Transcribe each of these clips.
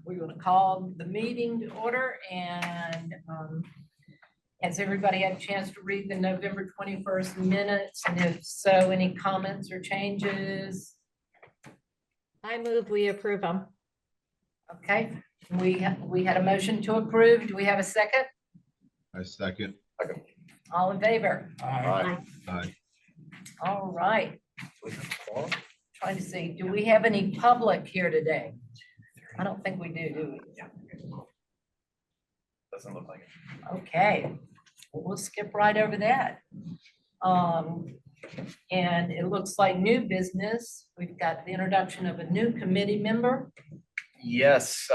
We're going to call the meeting to order, and has everybody had a chance to read the November 21st minutes? And if so, any comments or changes? I move we approve them. Okay, we had a motion to approve. Do we have a second? I second. All in favor? Aye. All right. Trying to see, do we have any public here today? I don't think we do we? Doesn't look like it. Okay, well, we'll skip right over that. And it looks like new business. We've got the introduction of a new committee member. Yes,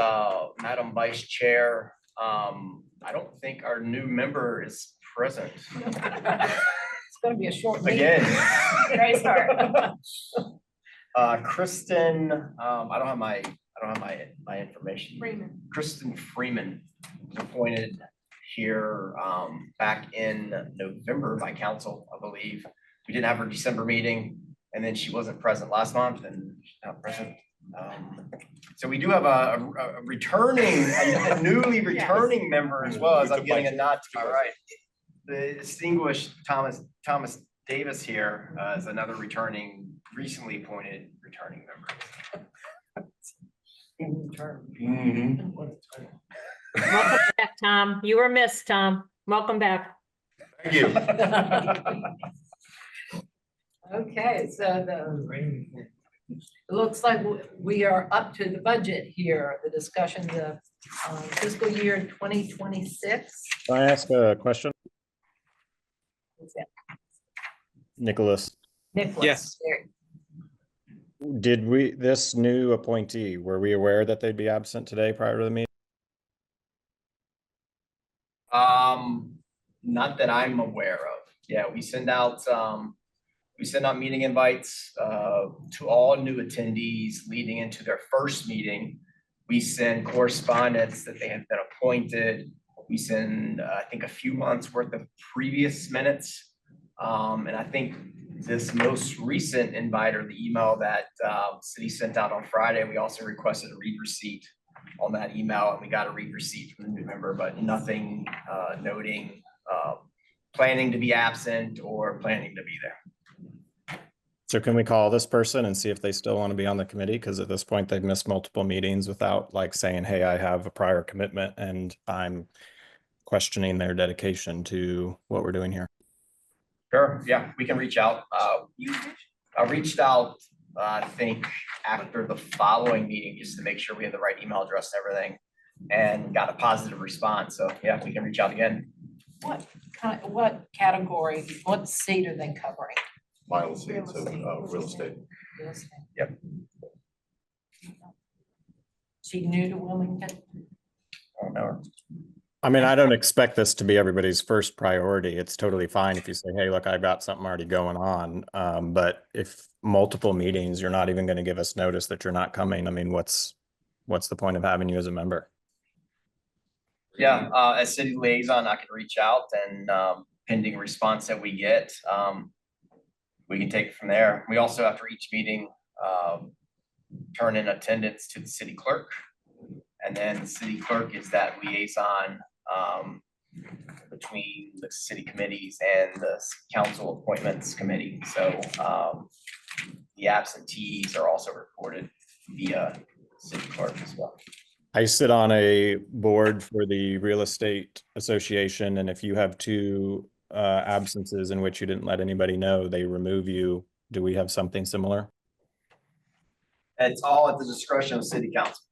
Madam Vice Chair, I don't think our new member is present. It's gonna be a short meeting. Again. Great start. Kristen, I don't have my information. Freeman. Kristen Freeman was appointed here back in November by council, I believe. We didn't have her December meeting, and then she wasn't present last month and she's not present. So we do have a returning, a newly returning member as well, as I'm getting a nod to my right. The distinguished Thomas Davis here is another recently appointed returning member. Welcome back, Tom. You were missed, Tom. Welcome back. Thank you. Okay, so it looks like we are up to the budget here, the discussion of fiscal year 2026. Can I ask a question? Nicholas, Nicholas. Yes. did this new appointee, were we aware that they'd be absent today prior to the meeting? Not that I'm aware of. Yeah, we send out meeting invites to all new attendees leading into their first meeting. We send correspondence that they have been appointed. We send, I think, a few months worth of previous minutes. And I think this most recent invite or the email that city sent out on Friday, we also requested a read receipt on that email, and we got a read receipt from the new member, but nothing noting planning to be absent or planning to be there. So can we call this person and see if they still want to be on the committee? Because at this point, they've missed multiple meetings without like saying, hey, I have a prior commitment and I'm questioning their dedication to what we're doing here. Sure, yeah, we can reach out. I reached out, I think, after the following meeting, just to make sure we have the right email address and everything, and got a positive response. So yeah, we can reach out again. What category, what seat are they covering? Mile seats of real estate. Real estate. Yep. She new to Wilmington? I don't know. I mean, I don't expect this to be everybody's first priority. It's totally fine if you say, hey, look, I've got something already going on. But if multiple meetings, you're not even going to give us notice that you're not coming. I mean, what's the point of having you as a member? Yeah, as city liaison, I can reach out and pending response that we get, we can take it from there. We also, after each meeting, turn in attendance to the city clerk. And then the city clerk is that liaison between the city committees and the council appointments committee. So the absentees are also reported via city clerk as well. I sit on a board for the real estate association, and if you have two absences in which you didn't let anybody know, they remove you. Do we have something similar? It's all at the discretion of city council.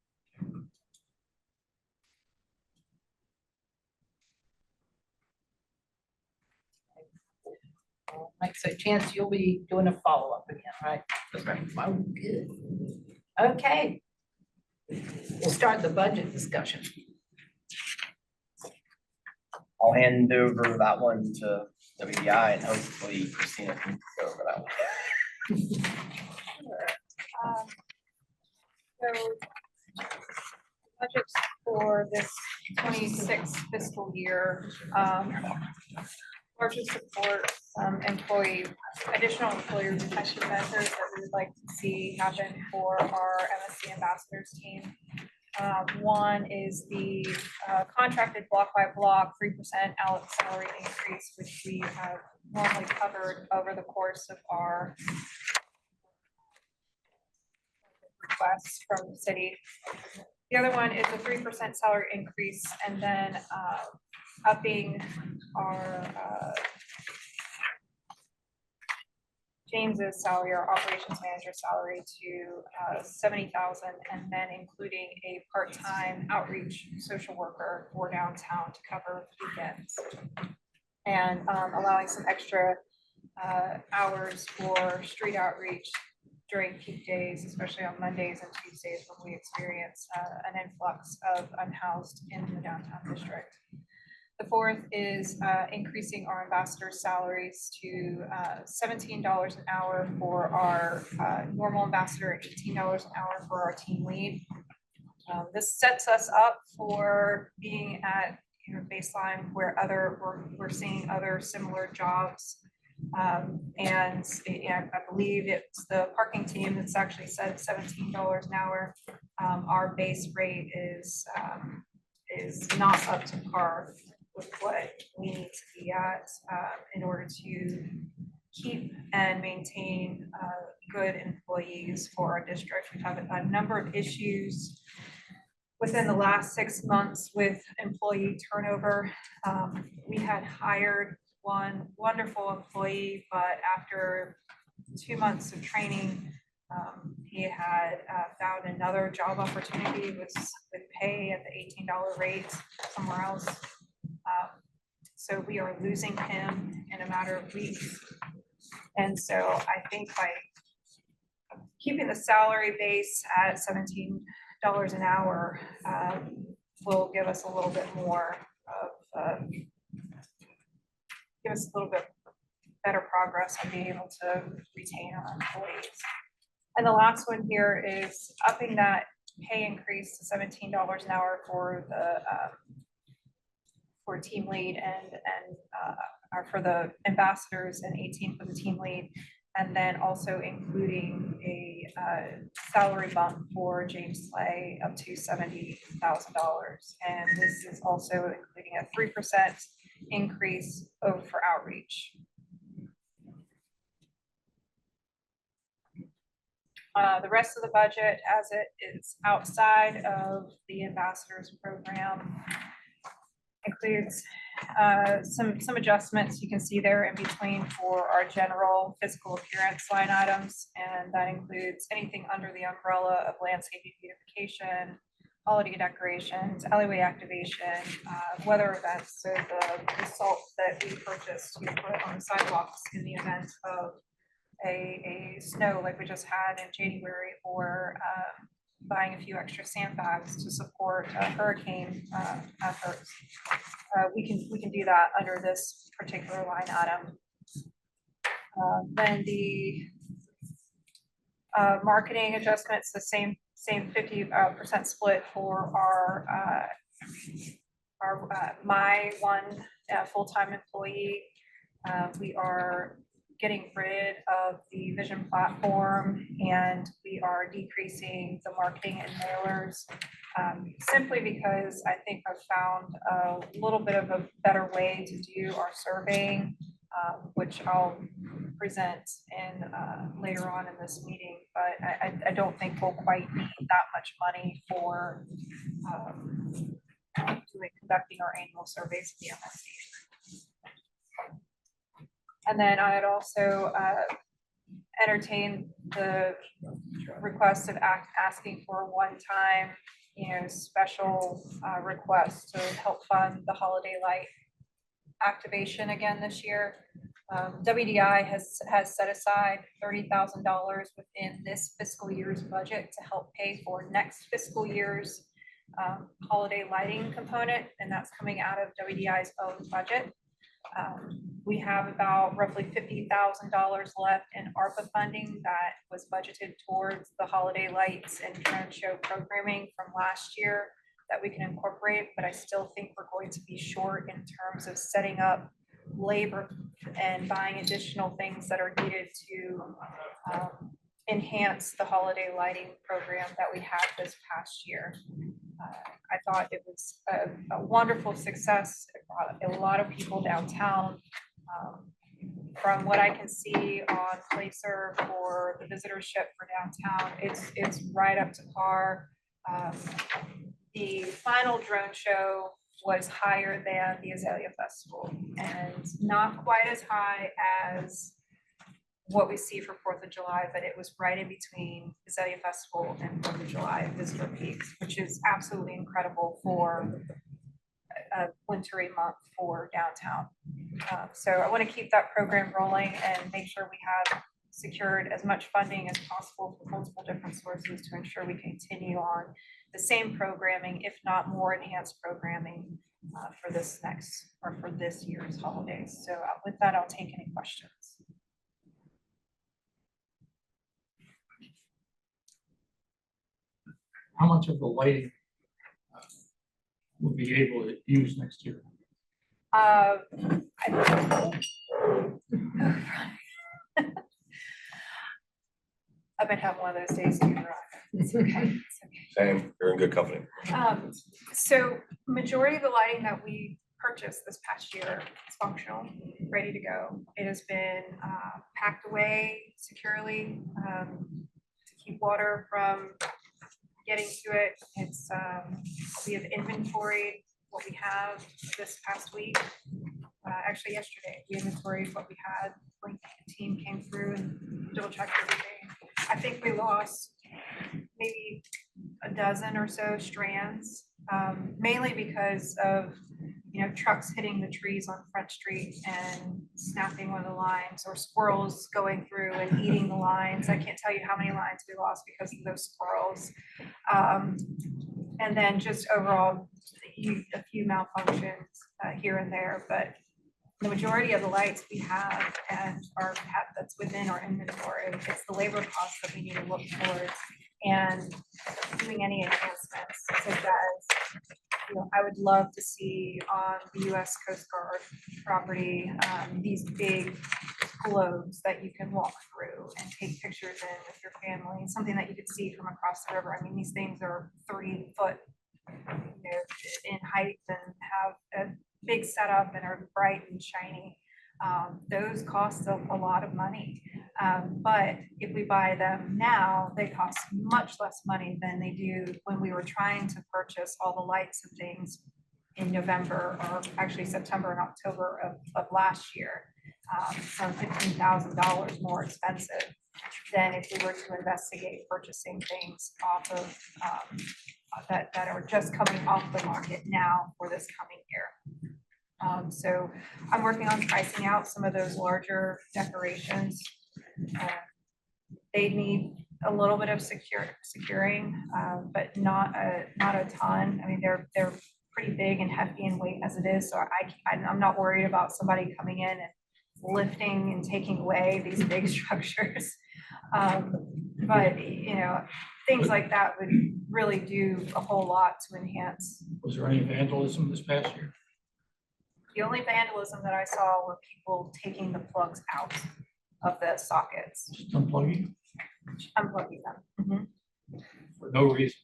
Like, so Chance, you'll be doing a follow-up again, right? That's right. Oh, good. Okay. We'll start the budget discussion. I'll hand over that one to WDI and hopefully Christina can go over that one. So budgets for this 26 fiscal year largely support additional employee retention measures that we would like to see happen for our MSC ambassadors team. One is the contracted block by block 3% salary increase, which we have normally covered over the course of our requests from the city. The other one is a 3% salary increase, and then upping our James's salary, our operations manager salary, to 70,000, and then including a part-time outreach social worker for downtown to cover weekends, and allowing some extra hours for street outreach during peak days, especially on Mondays and Tuesdays when we experience an influx of unhoused in the downtown district. The fourth is increasing our ambassadors' salaries to $17 an hour for our normal ambassador, and $18 an hour for our team lead. This sets us up for being at baseline where we're seeing other similar jobs. And I believe it's the parking team that's actually said $17 an hour. Our base rate is not up to par with what we need to be at in order to keep and maintain good employees for our district. We've had a number of issues within the last 6 months with employee turnover. We had hired one wonderful employee, but after 2 months of training, he had found another job opportunity with pay at the $18 rate somewhere else. So we are losing him in a matter of weeks. And so I think by keeping the salary base at $17 an hour will give us a little bit more of, give us a little bit better progress on being able to retain our employees. And the last one here is upping that pay increase to $17 an hour for the for team lead and or for the ambassadors, and 18 for the team lead, and then also including a salary bump for James Slay up to $70,000. And this is also including a 3% increase for outreach. The rest of the budget, as it is outside of the ambassadors program, includes some adjustments you can see there in between for our general physical appearance line items, and that includes anything under the umbrella of landscaping beautification, holiday decorations, alleyway activation, weather events, so the salt that we purchased to put on the sidewalks in the event of a snow like we just had in January, or buying a few extra sandbags to support hurricane efforts. We can do that under this particular line item. Then the marketing adjustments, the same 50% split for our my one full-time employee. We are getting rid of the vision platform, and we are decreasing the marketing and mailers, simply because I think I've found a little bit of a better way to do our surveying, which I'll present in later on in this meeting. But I don't think we'll quite need that much money for conducting our annual surveys of the MSD. And then I had also entertained the request of asking for a one-time, special request to help fund the holiday light activation again this year. WDI has set aside $30,000 within this fiscal year's budget to help pay for next fiscal year's holiday lighting component, and that's coming out of WDI's own budget. We have about roughly $50,000 left in ARPA funding that was budgeted towards the holiday lights and drone show programming from last year that we can incorporate, but I still think we're going to be short in terms of setting up labor and buying additional things that are needed to enhance the holiday lighting program that we had this past year. I thought it was a wonderful success. It brought a lot of people downtown. From what I can see on Placer for the visitorship for downtown, it's right up to par. The final drone show was higher than the Azalea Festival and not quite as high as what we see for 4th of July, but it was right in between Azalea Festival and 4th of July visitor peaks, which is absolutely incredible for a wintry month for downtown. So I want to keep that program rolling and make sure we have secured as much funding as possible from multiple different sources to ensure we continue on the same programming, if not more enhanced programming for this next or for this year's holidays. So with that, I'll take any questions. How much of the lighting will be able to use next year? I've been having one of those days too, Ron. It's okay. It's okay. Same, you're in good company. So majority of the lighting that we purchased this past year is functional, ready to go. It has been packed away securely to keep water from getting to it. It's we have inventoried what we have this past week. Actually yesterday, we inventoried what we had. Like the team came through and double checked everything. I think we lost maybe a dozen or so strands, mainly because of trucks hitting the trees on Front Street and snapping one of the lines, or squirrels going through and eating the lines. I can't tell you how many lines we lost because of those squirrels. And then just overall, a few malfunctions here and there, but the majority of the lights we have and that's within our inventory. It's the labor costs that we need to look towards and doing any enhancements, such as, I would love to see on the U.S. Coast Guard property, these big globes that you can walk through and take pictures in with your family, something that you could see from across the river. I mean, these things are 3 foot in height and have a big setup and are bright and shiny. Those cost a lot of money. But if we buy them now, they cost much less money than they do when we were trying to purchase all the lights and things in November, or actually September and October of last year. Some $15,000 more expensive than if we were to investigate purchasing things off of that are just coming off the market now for this coming year. So I'm working on pricing out some of those larger decorations. They need a little bit of securing, but not a ton. I mean, they're pretty big and hefty in weight as it is. So I'm not worried about somebody coming in and lifting and taking away these big structures. But things like that would really do a whole lot to enhance. Was there any vandalism this past year? The only vandalism that I saw were people taking the plugs out of the sockets, Just unplugging unplugging them. for no reason?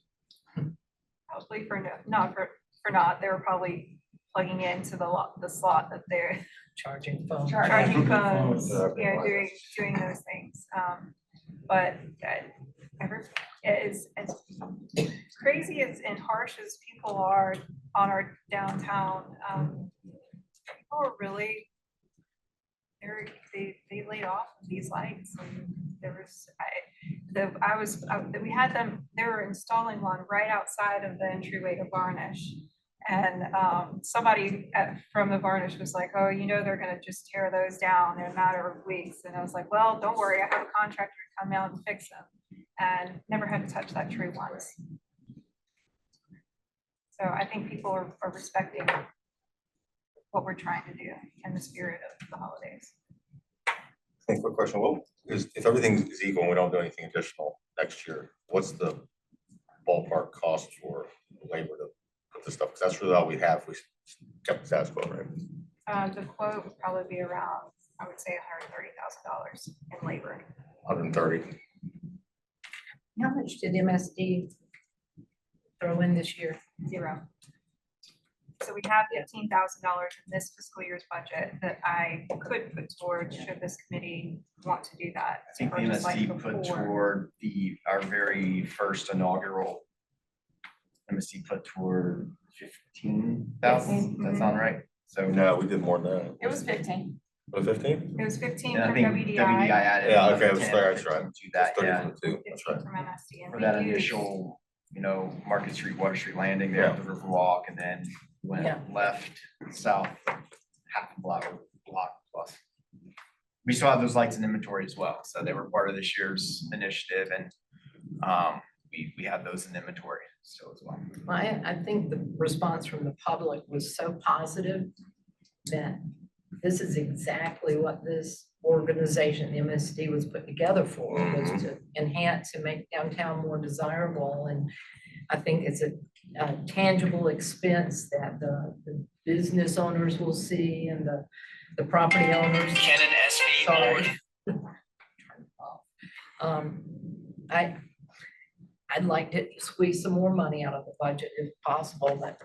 Probably for not. They were probably plugging into the slot that they're Charging phone. charging phones, phones. doing those things. But as crazy as and harsh as people are on our downtown, people are really, they laid off these lights, and we had them, they were installing one right outside of the entryway to Varnish. And somebody from the Varnish was like, oh, they're gonna just tear those down in a matter of weeks. And I was like, well, don't worry, I have a contractor to come out and fix them. And never had to touch that tree once. So I think people are respecting what we're trying to do in the spirit of the holidays. Quick question, if everything is equal and we don't do anything additional next year, what's the ballpark cost for labor to put this stuff? Because that's really all we have. We kept the status quo, right? The quote would probably be around, I would say $130,000 in labor. 130. How much did MSD throw in this year? Zero. So we have $15,000 in this fiscal year's budget that I could put towards should this committee want to do that. I think or just like MSD put before. toward our very first inaugural. MSD put toward 15,000, that sound right? So No, we did more than that. It was 15. Was it 15? It was 15 and I from think WDI. WDI added. Yeah, another okay, it was 10 fair, or that's right. 15 to that, It's 30 yeah. from the two, that's 15 right. from MSD. And For we that used- initial, Market Street, Water Street landing there at the Riverwalk, and then Yeah. went left, south, half a block plus. We still have those lights in inventory as well, so they were part of this year's initiative, and we have those in inventory still as well. I think the response from the public was so positive that this is exactly what this organization, the MSD, was put together for, was to enhance and make downtown more desirable. And I think it's a tangible expense that the business owners will see and the property owners. Canon SV Sorry. I'd like to squeeze some more money out of the budget if possible, but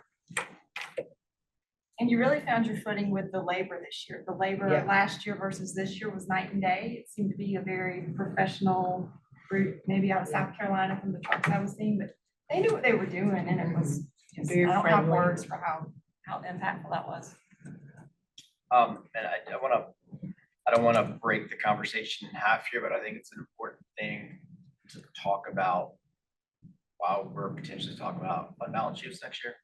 And you really found your footing with the labor this year. The labor Yeah. last year versus this year was night and day. It seemed to be a very professional group, maybe out of South Carolina from the trucks I was seeing, but they knew what they were doing and it was just, I Very don't have friendly. words for how impactful that was. And I don't wanna break the conversation in half here, but I think it's an important thing to talk about while we're potentially talking about fund balance use next year.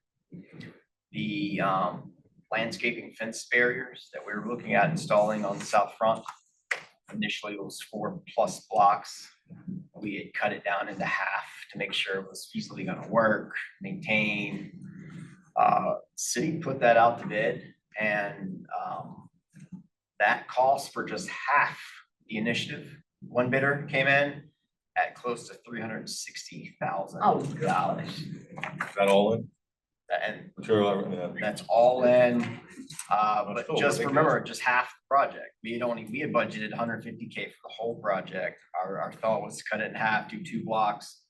The landscaping fence barriers that we were looking at installing on the south front. Initially, it was 4+ blocks. We had cut it down into half to make sure it was feasibly gonna work, maintain. City put that out to bid, and that cost for just half the initiative. One bidder came in at close to $360,000. Oh, gosh. Is that all in? And Material, everything? that's all in, That's but still just ridiculous. remember, just half the project. We had budgeted 150K for the whole project. Our thought was to cut it in half, do 2 blocks.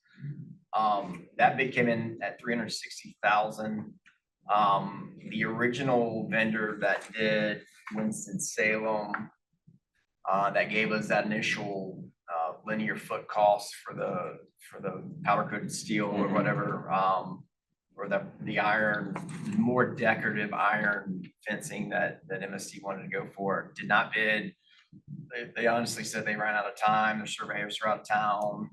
That bid came in at 360,000. The original vendor that did Winston-Salem, that gave us that initial linear foot cost for the powder coated steel or whatever, or the iron, more decorative iron fencing that MSD wanted to go for, did not bid. They honestly said they ran out of time, their surveyors are out of town.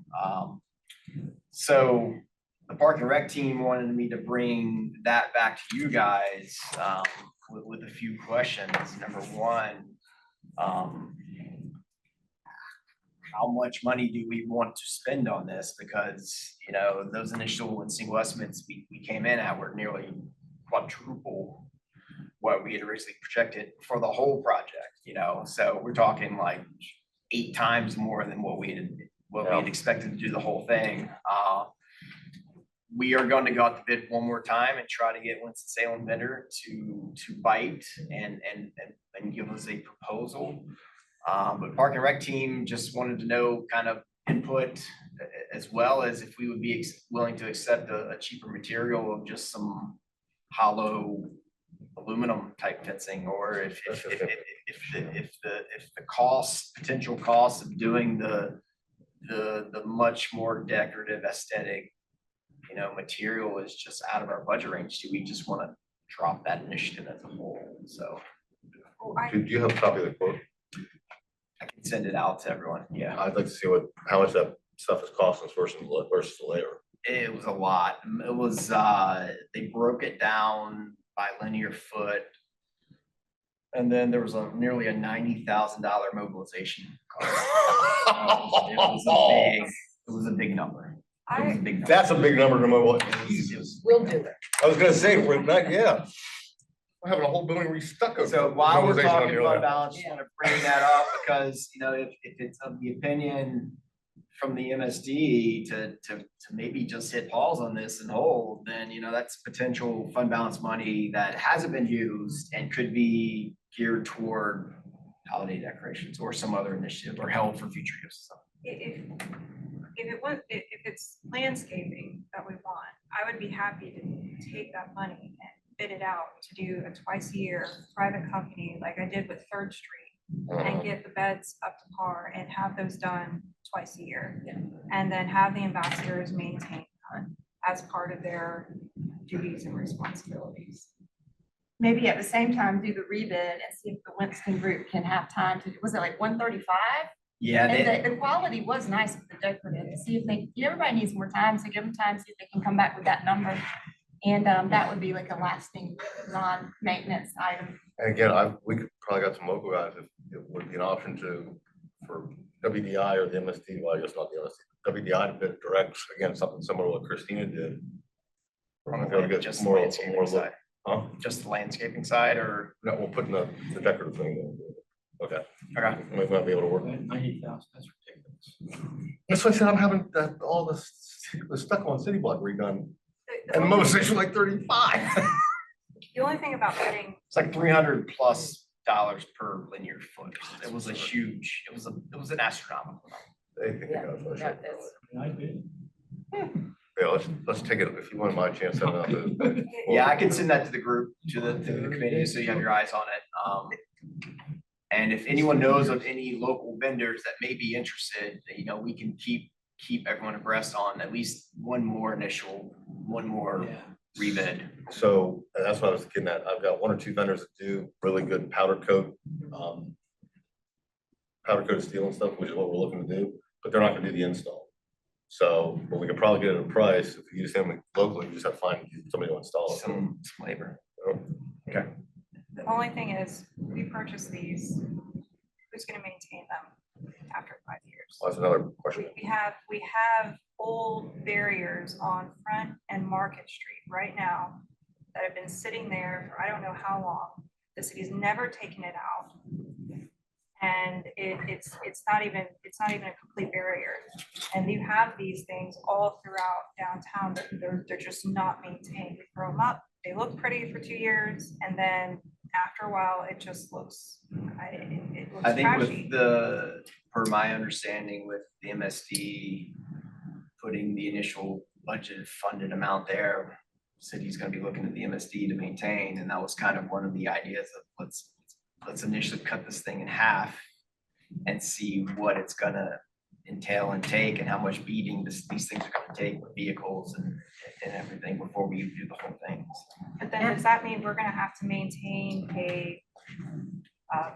So the Park and Rec team wanted me to bring that back to you guys with a few questions. Number one, how much money do we want to spend on this? Because, those initial and single estimates we came in at were nearly quadruple what we had originally projected for the whole project, so we're talking like 8 times more than what we had expected to do the whole thing. We are going to go out to bid one more time and try to get Winston-Salem vendor to bite and give us a proposal. But Park and Rec team just wanted to know kind of input as well as if we would be willing to accept a cheaper material of just some hollow aluminum type fencing, or if the potential cost of doing the much more decorative aesthetic, material is just out of our budget range. Do we just want to drop that initiative as a whole? So Do you have a copy of the quote? I can send it out to everyone. Yeah, I'd like to see how much that stuff is costing us versus the labor. it was a lot. It was, they broke it down by linear foot. And then there was nearly a $90,000 mobilization cost. It was a big number. It was a big number. That's a big number to move. We'll do it. I was gonna say, we're not, yeah. We're having a whole building restucco. So while we're mobilization on talking the fund other. balance, just want to bring that up because, if it's of the opinion from the MSD to maybe just hit pause on this and hold, then, that's potential fund balance money that hasn't been used and could be geared toward holiday decorations or some other initiative or held for future use. If it's landscaping that we want, I would be happy to take that money and bid it out to do a twice a year private company like I did with Third Street and get the beds up to par and have those done twice a year. Yeah. And then have the ambassadors maintain them as part of their duties and responsibilities. Maybe at the same time, do the rebid and see if the Winston group can have time to, was it like 135? Yeah, they, And the quality was nice with the decorative, to see if they, everybody needs more time, so give them time, see if they can come back with that number. And that would be like a lasting non-maintenance item. And again, we could probably got some local guys if it would be an option for WDI or the MSD, well, I guess not the MSD, WDI to bid direct, again, something similar to what Christina did. I don't know if they'll get just the more landscaping look. side, Huh? just the landscaping side, or, No, we'll put in the decorative thing. in. Okay, okay, we might be able to work. 90,000, that's ridiculous. That's why I said I'm having that, all the stuck on city block redone, The and the only- motivation like 35. The only thing about bidding, it's like $300+ per linear foot. It was a huge, it was an astronomical amount. They think they got it for Yeah, sure. that's- I did. Yeah, let's take it, if you want my chance, send it out to. Yeah, I can send that to the group, to the committee, so you have your eyes on it. And if anyone knows of any local vendors that may be interested, we can keep everyone abreast on at least one more Yeah. rebid. So that's what I was getting at. I've got one or two vendors that do really good powder coat steel and stuff, which is what we're looking to do, but they're not gonna do the install. So, but we could probably get it at a price. If you use them locally, you just have to find somebody to install it. Some labor. Okay. the only thing is, we purchase these, who's gonna maintain them after 5 years? Well, that's another question. We have old barriers on Front and Market Street right now that have been sitting there for I don't know how long. The city's never taken it out. And it's not even a complete barrier. And you have these things all throughout downtown that they're just not maintained. We throw them up, they look pretty for 2 years, and then after a while, it just looks, it looks I think trashy. with per my understanding with the MSD putting the initial budget funded amount there, city's gonna be looking at the MSD to maintain, and that was kind of one of the ideas of let's initially cut this thing in half and see what it's gonna entail and take and how much beating these things are gonna take with vehicles and everything before we do the whole thing. But then does that mean we're gonna have to maintain a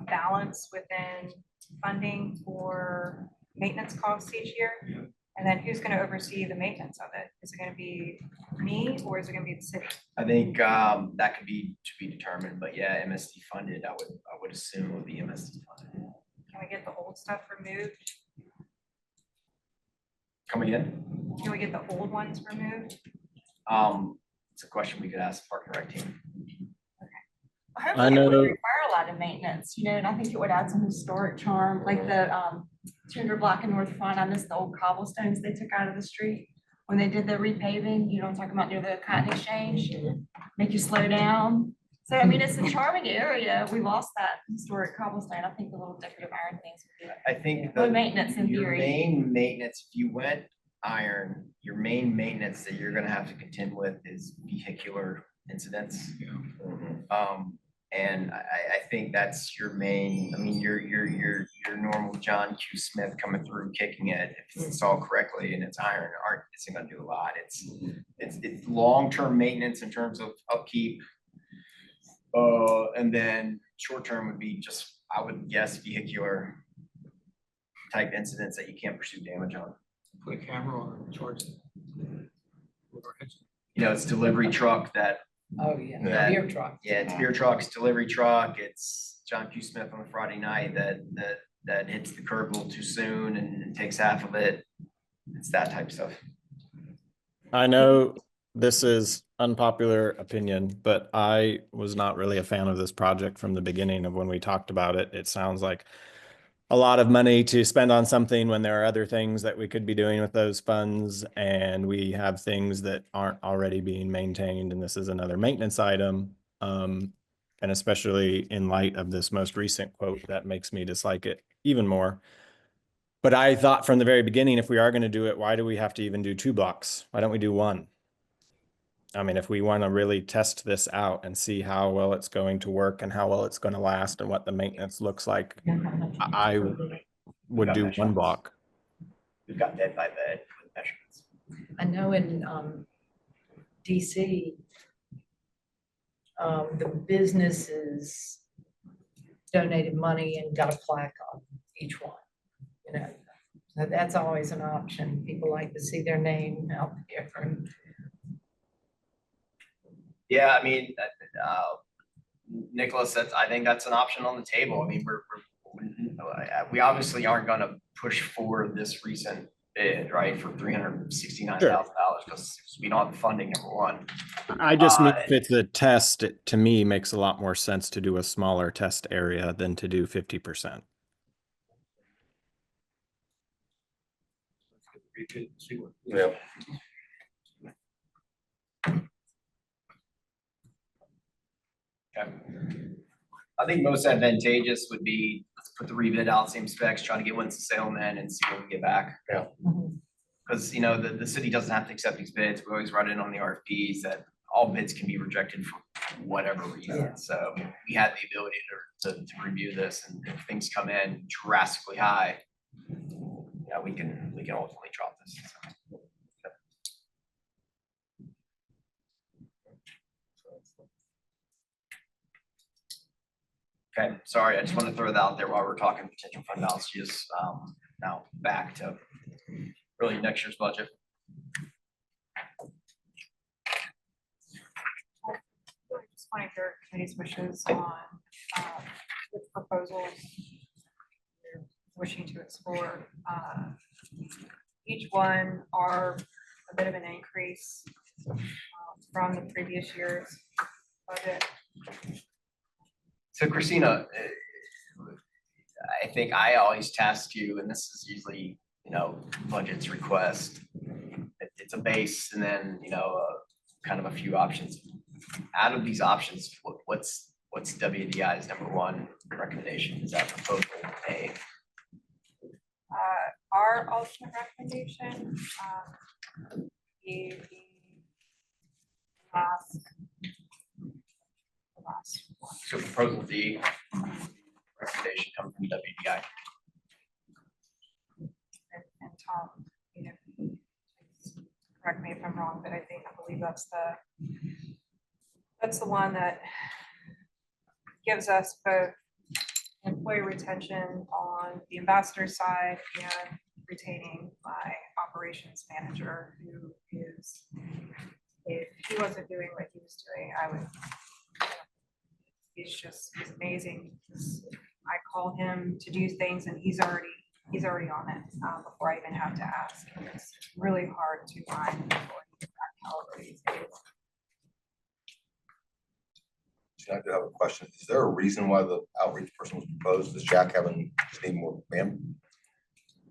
balance within funding for maintenance costs each year? And then who's gonna oversee the maintenance of it? Is it gonna be me or is it gonna be the city? I think that could be to be determined, but yeah, MSD funded, I would assume it would be MSD funded. Can we get the old stuff removed? Coming in, Can we get the old ones removed? it's a question we could ask the Park and Rec team. Hopefully it know- would require a lot of maintenance, and I think it would add some historic charm, like the 200 block in North Front. I miss the old cobblestones they took out of the street when they did the repaving, I'm talking about near the Cotton Exchange, make you slow down. So, I mean, it's a charming area. We lost that historic cobblestone. I think the little decorative iron things would be I think low the maintenance in your theory. main maintenance, if you went iron, your main maintenance that you're gonna have to contend with is vehicular incidents. And I think that's your main, I mean, your normal John Q. Smith coming through kicking it, if it's installed correctly and it's iron, isn't gonna do a lot. It's long-term maintenance in terms of upkeep. And then short-term would be just, I would guess, vehicular type incidents that you can't pursue damage on. Put a camera on and charge it. It's delivery truck that, Oh, yeah, That- beer truck. yeah, it's beer trucks, delivery truck, it's John Q. Smith on a Friday night that hits the curb a little too soon and takes half of it. It's that type of stuff. I know this is unpopular opinion, but I was not really a fan of this project from the beginning of when we talked about it. It sounds like a lot of money to spend on something when there are other things that we could be doing with those funds, and we have things that aren't already being maintained, and this is another maintenance item. And especially in light of this most recent quote, that makes me dislike it even more. But I thought from the very beginning, if we are going to do it, why do we have to even do 2 blocks? Why don't we do 1? I mean, if we want to really test this out and see how well it's going to work and how well it's going to last and what the maintenance looks like, I would do one block. We've got bed by bed with measurements. I know in DC, the businesses donated money and got a plaque on each one, you know. So that's always an option. People like to see their name out there. Yeah, I mean, Nicholas, I think that's an option on the table. I mean, we obviously aren't gonna push forward this recent bid, right, for $369,000 because we don't have the funding, number one. I just mean if it's a test, it to me makes a lot more sense to do a smaller test area than to do 50%. Yeah. Okay. I think most advantageous would be, let's put the rebid out, same specs, try to get one to salesman and see what we get back. Yeah. Because, you know, the city doesn't have to accept these bids. We always run it on the RFPs that all bids can be rejected for whatever reason. Yeah. So we had the ability to review this, and if things come in drastically high, yeah, we can ultimately drop this. Okay, sorry, I just want to throw that out there while we're talking potential fund balances. Now back to really next year's budget. Just wanted your committee's wishes on which proposals you're wishing to explore. Each one are a bit of an increase from the previous year's budget. So Christina, I think I always task you, and this is usually, you know, budget's request. It's a base and then, you know, kind of a few options. Out of these options, what's WDI's number one recommendation? Is that proposal A? Our ultimate recommendation, the last one. So proposal D, recommendation coming from WDI. And Tom, you know, correct me if I'm wrong, but I believe that's the one that gives us both employee retention on the ambassador side and retaining my operations manager, who is, if he wasn't doing what he was doing, he's amazing. I call him to do things and he's already on it before I even have to ask. And it's really hard to find people in that caliber these days. I do have a question. Is there a reason why the outreach person was proposed? Does Jack have any more man?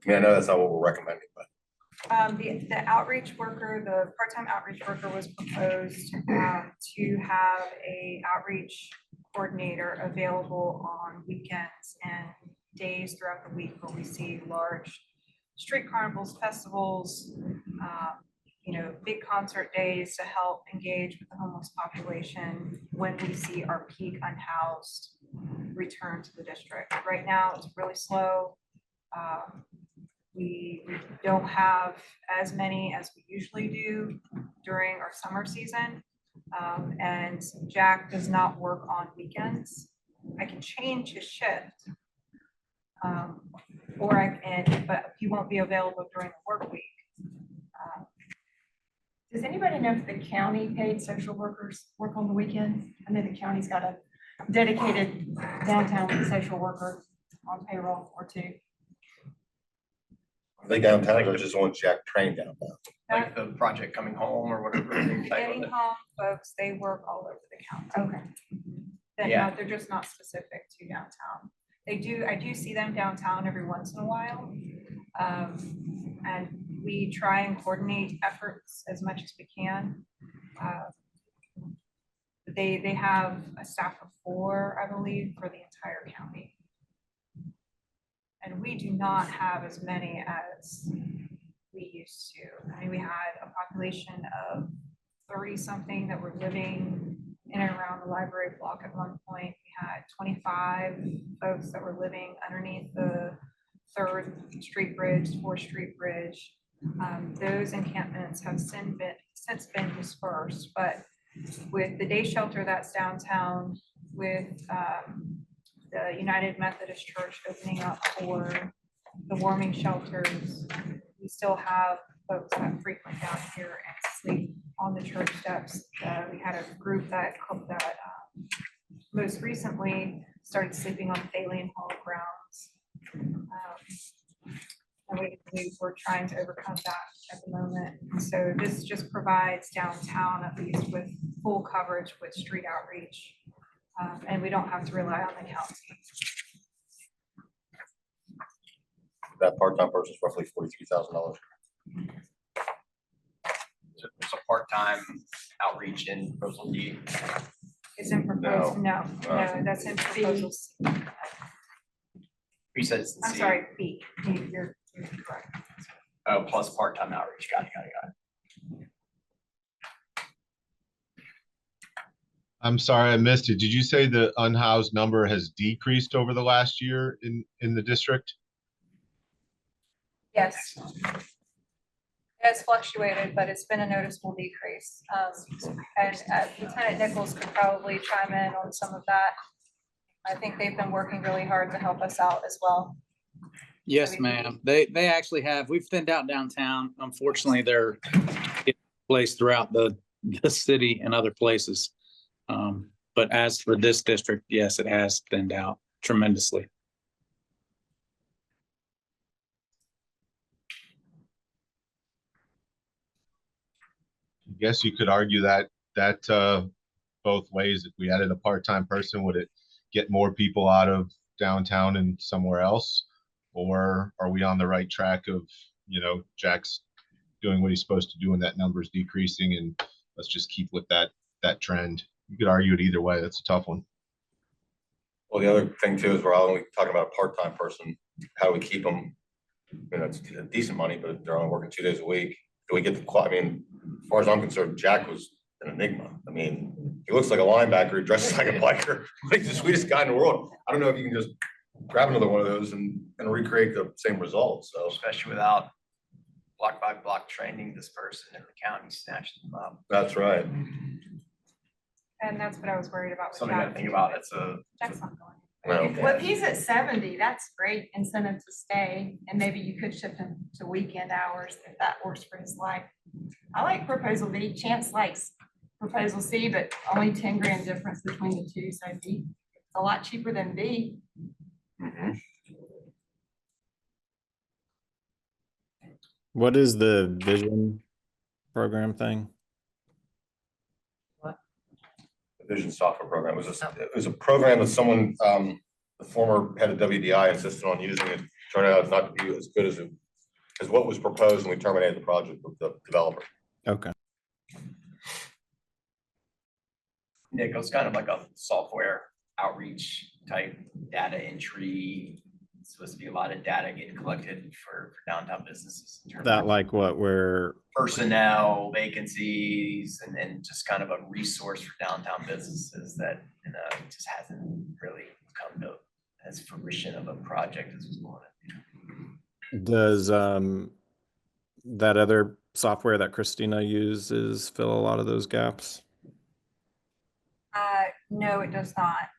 I mean, I know that's not what we're recommending, but. The outreach worker, the part-time outreach worker was proposed to have a outreach coordinator available on weekends and days throughout the week where we see large street carnivals, festivals, you know, big concert days to help engage with the homeless population when we see our peak unhoused return to the district. Right now, it's really slow. We don't have as many as we usually do during our summer season. And Jack does not work on weekends. I can change his shift. But he won't be available during the work week. Does anybody know if the county paid social workers work on the weekends? I know the county's got a dedicated downtown social worker on payroll or two. Are they downtown or just the ones Jack trained downtown? Like the project coming home or whatever. Getting home folks, they work all over the county. Okay. Yeah. They're just not specific to downtown. I do see them downtown every once in a while. And we try and coordinate efforts as much as we can. They have a staff of 4, I believe, for the entire county. And we do not have as many as we used to. I mean, we had a population of 30-something that were living in and around the library block at one point. We had 25 folks that were living underneath the 3rd Street Bridge, 4th Street Bridge. Those encampments have since been dispersed, but with the day shelter that's downtown, with the United Methodist Church opening up for the warming shelters, we still have folks that frequent down here and sleep on the church steps. We had a group that most recently started sleeping on Thalian Hall grounds. And we were trying to overcome that at the moment. So this just provides downtown, at least with full coverage with street outreach. And we don't have to rely on the county. That part-time person is roughly $43,000. So there's a part-time outreach in proposal D. Is in proposal, no, that's in proposal C. You said it's in I'm C. sorry, B, you're correct. Oh, plus part-time outreach. Got it. I'm sorry, I missed it. Did you say the unhoused number has decreased over the last year in the district? Yes. It has fluctuated, but it's been a noticeable decrease. And Lieutenant Nichols could probably chime in on some of that. I think they've been working really hard to help us out as well. Yes, ma'am. They actually have. We've thinned out downtown. Unfortunately, they're placed throughout the city and other places. But as for this district, yes, it has thinned out tremendously. I guess you could argue that both ways. If we added a part-time person, would it get more people out of downtown and somewhere else? Or are we on the right track of, Jack's doing what he's supposed to do and that number's decreasing, and let's just keep with that trend? You could argue it either way. That's a tough one. Well, the other thing too is we're only talking about a part-time person. How do we keep them? It's decent money, but they're only working 2 days a week. Do we get as far as I'm concerned, Jack was an enigma. He looks like a linebacker, he dresses like a biker, like the sweetest guy in the world. I don't know if you can just grab another one of those and recreate the same results. So Especially without block by block training this person in the county snatched them up. that's right. And that's what I was worried about. with Something to Jack. think about. Jack's not going. Well, Well, if he's at 70, that's great incentive to stay, and maybe you could shift him to weekend hours if that works for his life. I like proposal B. Chance likes proposal C, but only 10 grand difference between the two, so B, it's a lot cheaper than B. Mhm. What is the vision program thing? Vision software program. It was a program that someone, the former head of WDI insisted on using. It turned out not to be as good as what was proposed, and we terminated the project with the developer. Okay. Nick, it was kind of like a software outreach type data entry. It's supposed to be a lot of data getting collected for downtown businesses. In terms That of like what we're, personnel, vacancies, and then just kind of a resource for downtown businesses that just hasn't really come to as fruition of a project as was wanted. does that other software that Christina uses fill a lot of those gaps? No, it does not.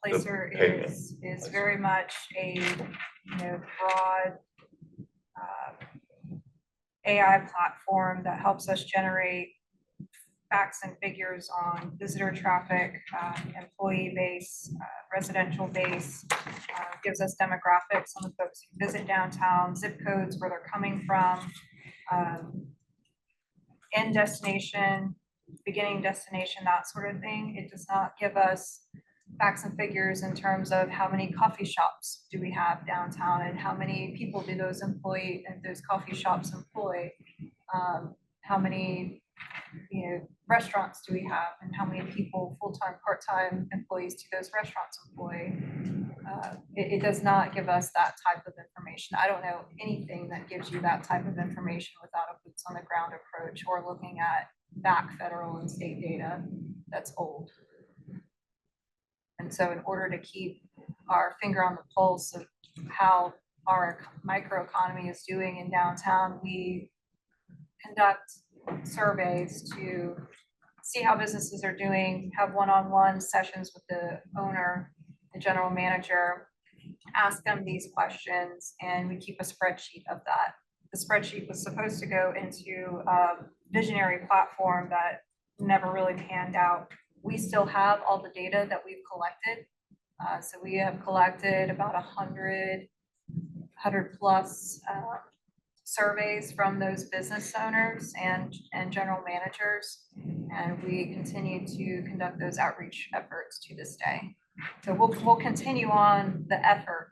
Placer payment. is very much a, broad AI platform that helps us generate facts and figures on visitor traffic, employee base, residential base, gives us demographics on the folks who visit downtown, zip codes, where they're coming from, end destination, beginning destination, that sort of thing. It does not give us facts and figures in terms of how many coffee shops do we have downtown and how many people do those coffee shops employ, how many restaurants do we have and how many people, full-time, part-time employees do those restaurants employ. It does not give us that type of information. I don't know anything that gives you that type of information without a boots on the ground approach or looking at back federal and state data that's old. And so in order to keep our finger on the pulse of how our microeconomy is doing in downtown, we conduct surveys to see how businesses are doing, have one-on-one sessions with the owner, the general manager, ask them these questions, and we keep a spreadsheet of that. The spreadsheet was supposed to go into a visionary platform that never really panned out. We still have all the data that we've collected. So we have collected about 100 plus surveys from those business owners and general managers. And we continue to conduct those outreach efforts to this day. So we'll continue on the effort.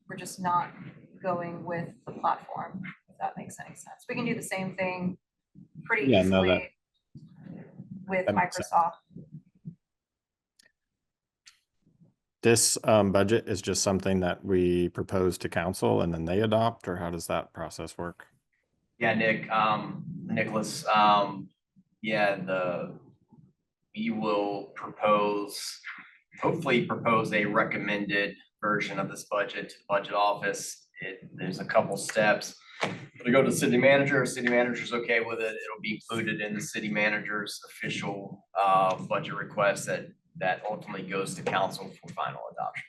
We're just not going with the platform, if that makes any sense. We can do the same thing pretty Yeah, no, easily with that makes sense. Microsoft. This budget is just something that we propose to council and then they adopt, or how does that process work? Yeah, Nicholas, we will hopefully propose a recommended version of this budget to the budget office. There's a couple steps. We go to the city manager's okay with it. It'll be included in the city manager's official budget request that ultimately goes to council for final adoption.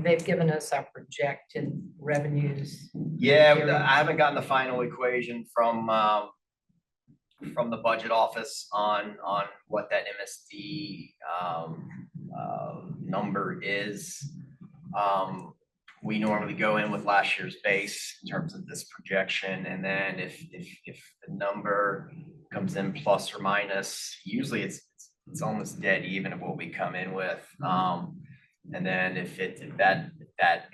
They've given us our projected revenues. Yeah, I haven't gotten the final equation from the budget office on what that MSD number is. We normally go in with last year's base in terms of this projection, and then if the number comes in plus or minus, usually it's almost dead even of what we come in with. And then if that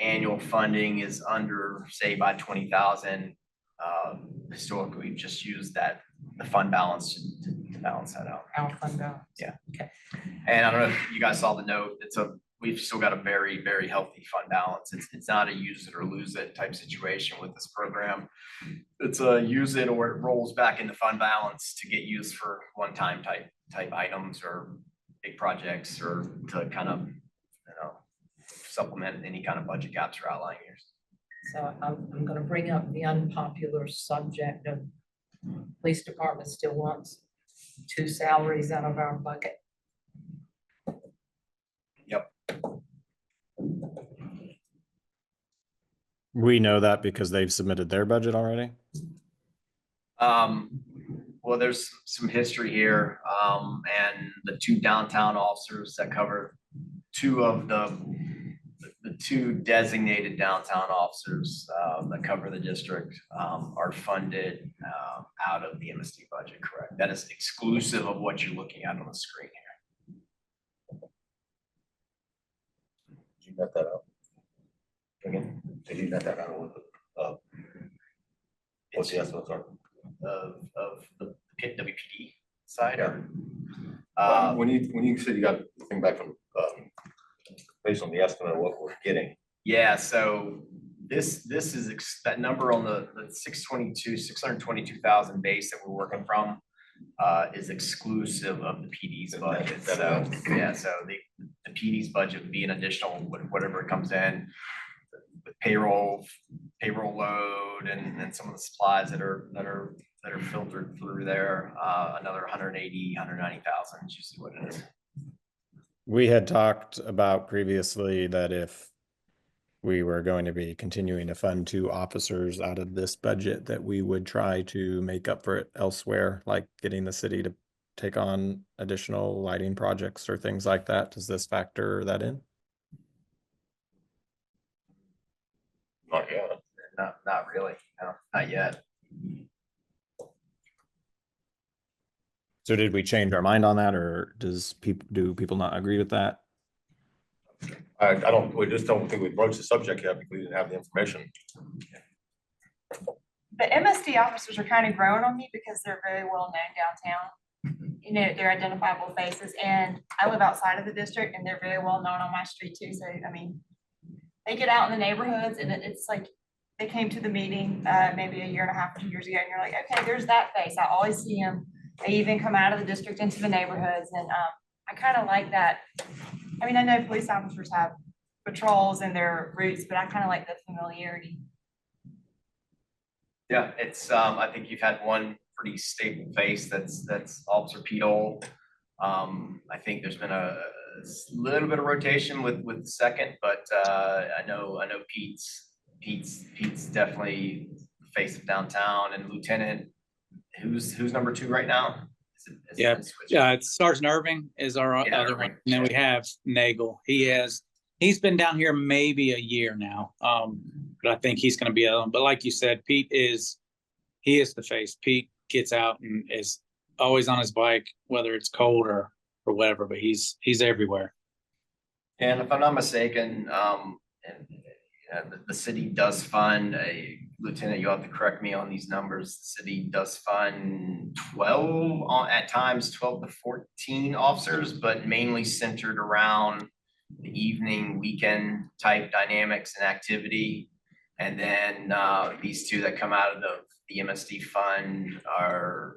annual funding is under, say, by 20,000, historically we've just used the fund balance to balance that out. Our fund balance. Yeah. Okay. And I don't know if you guys saw the note. We've still got a very, very healthy fund balance. It's not a use it or lose it type situation with this program. It's a use it or it rolls back into fund balance to get used for one-time type items or big projects, or to kind of, supplement any kind of budget gaps or outlying years. So I'm going to bring up the unpopular subject of police department still wants 2 salaries out of our bucket. Yep. We know that because they've submitted their budget already. Well, there's some history here, and the 2 downtown officers that cover 2 of the 2 designated downtown officers that cover the district are funded out of the MSD budget, correct? That is exclusive of what you're looking at on the screen here. Did you net that out? Again, did you net that out with what's the estimates are? Of the WPD side, or When you said you got the thing back from based on the estimate of what we're getting. yeah, so this is that number on the 622,000 base that we're working from is exclusive of the PD's budget. So yeah, so the PD's budget would be an additional whatever it comes in with payroll load and some of the supplies that are filtered through there, another 190,000 is usually what it is. We had talked about previously that if we were going to be continuing to fund 2 officers out of this budget, that we would try to make up for it elsewhere, like getting the city to take on additional lighting projects or things like that. Does this factor that in? Not yet. Not really, no, not yet. So did we change our mind on that, or do people not agree with that? We just don't think we broached the subject yet because we didn't have the information. The MSD officers are kind of growing on me because they're very well known downtown. They're identifiable faces, and I live outside of the district and they're very well known on my street too. So, they get out in the neighborhoods and it's like, they came to the meeting, maybe a year and a half, 2 years ago, and you're like, okay, there's that face. I always see him. They even come out of the district into the neighborhoods, and I kind of like that. I mean, I know police officers have patrols and their routes, but I kind of like the familiarity. Yeah, it's, I think you've had one pretty stable face, that's Officer Pete Old. I think there's been a little bit of rotation with the second, but, I know Pete's definitely the face of downtown, and Lieutenant, who's number 2 right now? Is it Yeah, been switched? Yeah, it's Sergeant Irving is our Yeah, other Irving, one. And then we have Nagel. He's been down here maybe a year now. But I think he's gonna be on. But like you said, he is the face. Pete gets out and is always on his bike, whether it's cold or whatever, but he's everywhere. And if I'm not mistaken, and the city does fund a lieutenant, you'll have to correct me on these numbers. The city does fund 12, at times 12 to 14 officers, but mainly centered around the evening, weekend type dynamics and activity. And then these 2 that come out of the MSD fund are,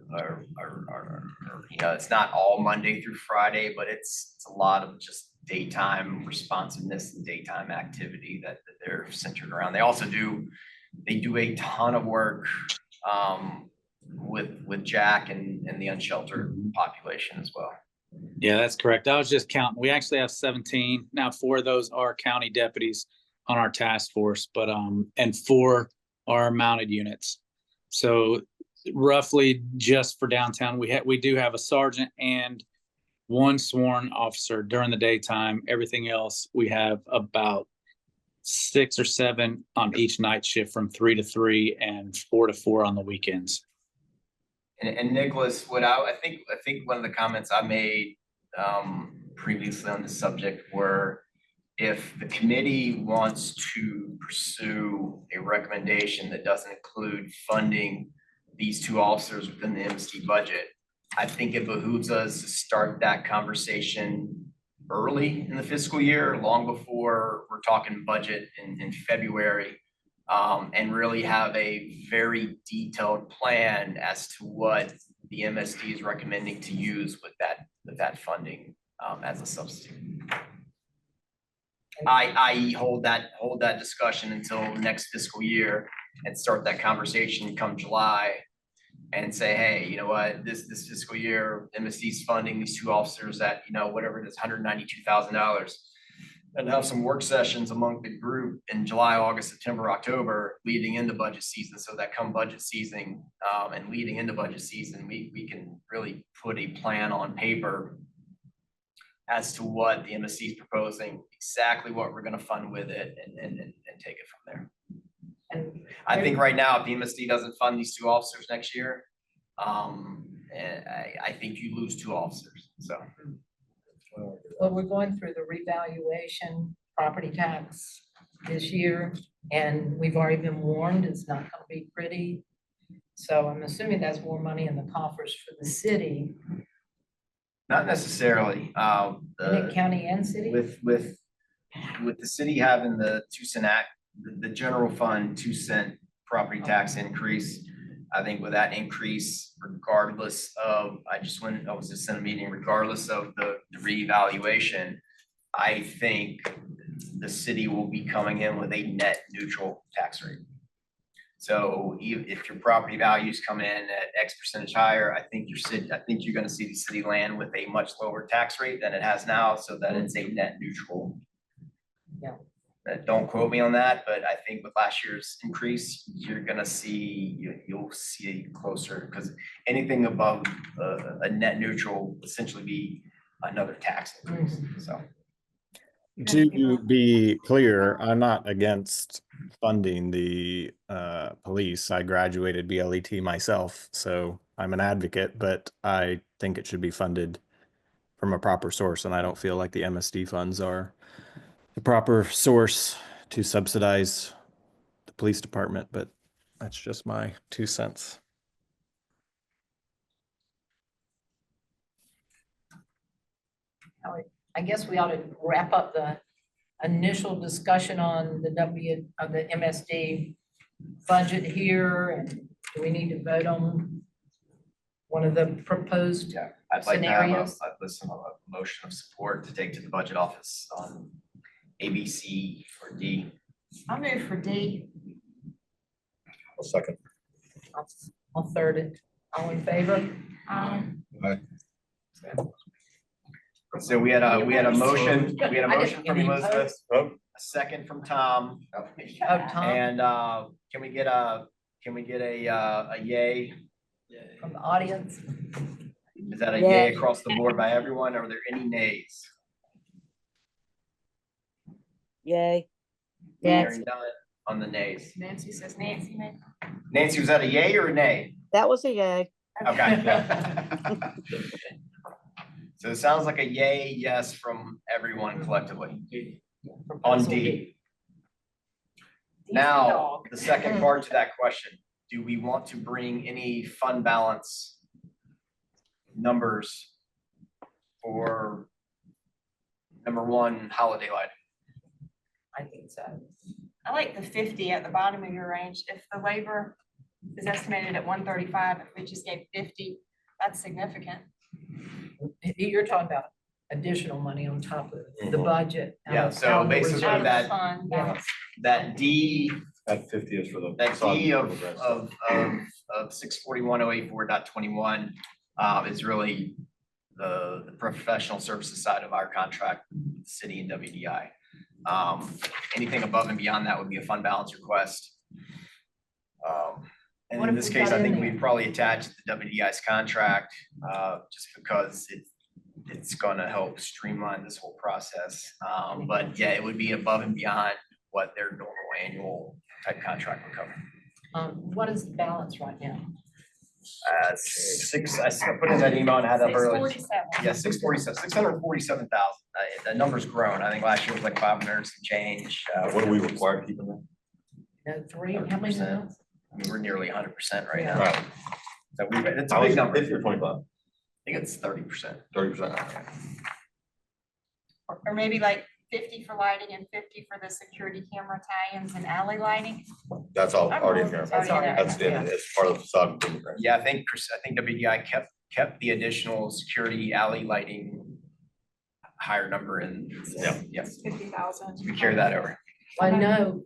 it's not all Monday through Friday, but it's a lot of just daytime responsiveness and daytime activity that they're centered around. They also do a ton of work with Jack and the unsheltered population as well. Yeah, that's correct. I was just counting. We actually have 17. Now 4 of those are county deputies on our task force, but and 4 are mounted units. So roughly just for downtown, we do have a sergeant and 1 sworn officer during the daytime. Everything else, we have about 6 or 7 on each night shift from 3 to 3 and 4 to 4 on the weekends. And Nicholas, I think one of the comments I made previously on this subject were, if the committee wants to pursue a recommendation that doesn't include funding these 2 officers within the MSD budget, I think it behooves us to start that conversation early in the fiscal year, long before we're talking budget in February, and really have a very detailed plan as to what the MSD is recommending to use with that funding as a substitute. I.e. hold that discussion until next fiscal year and start that conversation come July and say, hey, you know what, this fiscal year, MSD's funding these 2 officers at, whatever it is, $192,000. And have some work sessions among the group in July, August, September, October, leading into budget season, so that come budget season and leading into budget season, we can really put a plan on paper as to what the MSD is proposing, exactly what we're going to fund with it, and take it from there. And I think right now, if the MSD doesn't fund these 2 officers next year, I think you lose 2 officers. So. Well, we're going through the revaluation property tax this year, and we've already been warned it's not gonna be pretty. So I'm assuming that's more money in the coffers for the city. Not necessarily. In county and city? With the city having the 2 cent the general fund 2 cent property tax increase, I think with that increase, regardless of, I was just in a meeting, regardless of the reevaluation, I think the city will be coming in with a net neutral tax rate. So if your property values come in at X percentage higher, I think you're gonna see the city land with a much lower tax rate than it has now, so that it's a net neutral. Yeah. Don't quote me on that, but I think with last year's increase, you'll see closer, because anything above a net neutral will essentially be another tax increase, so. To be clear, I'm not against funding the police. I graduated BLET myself, so I'm an advocate, but I think it should be funded from a proper source, and I don't feel like the MSD funds are the proper source to subsidize the police department, but that's just my 2 cents. I guess we ought to wrap up the initial discussion on the MSD budget here, and do we need to vote on one of the proposed? Yeah, I'd like to have Scenarios? a motion of support to take to the budget office on A, B, C, or D. I'll move for D. A second. I'll third it. All in favor? So we had a motion, I didn't from give you Elizabeth, Vote. a second from Tom. Oh, Tom, And can we get a yay? from the audience. Is that a yay across the board by everyone? Are there any nays? Yay. Hearing none on the nays. Nancy says Nancy. Nancy, was that a yay or a nay? That was a yay. Okay. So it sounds like a yay, yes from everyone collectively on Proposal D. Now, the second part to that question, do we want to bring any fund balance numbers for number one, holiday lighting? I think so. I like the 50 at the bottom of your range. If the labor is estimated at 135, if we just gave 50, that's significant. You're talking about additional money on top of the Mhm. budget. Yeah, so basically Out of the that- fund Yeah. balance. That D, That 50 is for the. that facade D and the rest. of 641.084.21 is really the professional services side of our contract, with the city and WDI. Anything above and beyond that would be a fund balance request. And What in if this we case, got I in think there? we'd probably attach the WDI's contract, just because it's gonna help streamline this whole process. But yeah, it would be above and beyond what their normal annual type contract would cover. What is the balance right now? I put in that email and had up earlier. 647. Yeah, 647,000. The number's grown. I think last year was like 500 and some change. What do we require to keep in there? No, three, how many now? I mean, we're nearly 100% right now. Right. So it's a big number. I 50 or 25, think it's 30%. 30%. Or maybe like 50 for lighting and 50 for the security camera tie-ins and alley lighting. That's all already in there. That's already in there. That's in, it's part of the facade improvement grant. Yeah, I think WDI kept the additional security alley lighting higher number and yeah, 50,000. we carry that over. I know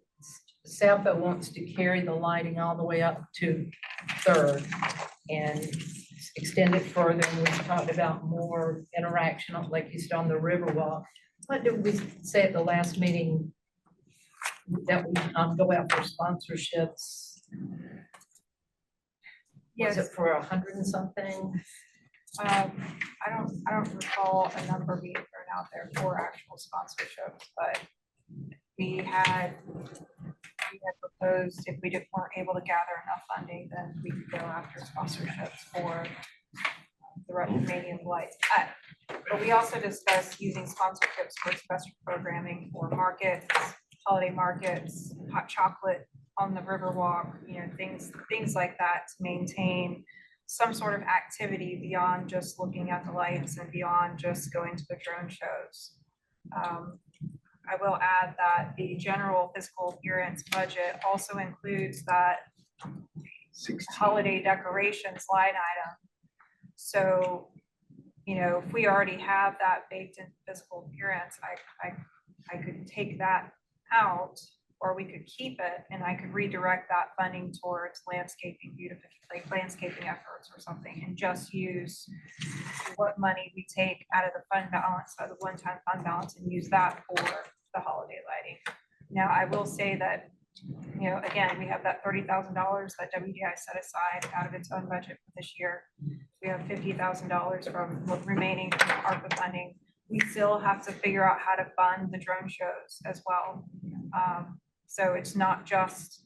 Sappho wants to carry the lighting all the way up to Third and extend it further. And we talked about more interaction, like you said, on the Riverwalk. What did we say at the last meeting? That we go out for sponsorships? Was Yes, it for 100 and something? I don't recall a number being thrown out there for actual sponsorships, but we had proposed if we weren't able to gather enough funding, then we could go after sponsorships for the remaining lights. But we also discussed using sponsorships for special programming for markets, holiday markets, hot chocolate on the Riverwalk, things like that to maintain some sort of activity beyond just looking at the lights and beyond just going to the drone shows. I will add that the general fiscal appearance budget also includes that holiday decorations line item. So, if we already have that baked in fiscal appearance, I could take that out, or we could keep it and I could redirect that funding towards landscaping, like landscaping efforts or something, and just use what money we take out of the fund balance, out of the one-time fund balance, and use that for the holiday lighting. Now, I will say that, again, we have that $30,000 that WDI set aside out of its own budget for this year. We have $50,000 from remaining from ARPA funding. We still have to figure out how to fund the drone shows as well. So it's not just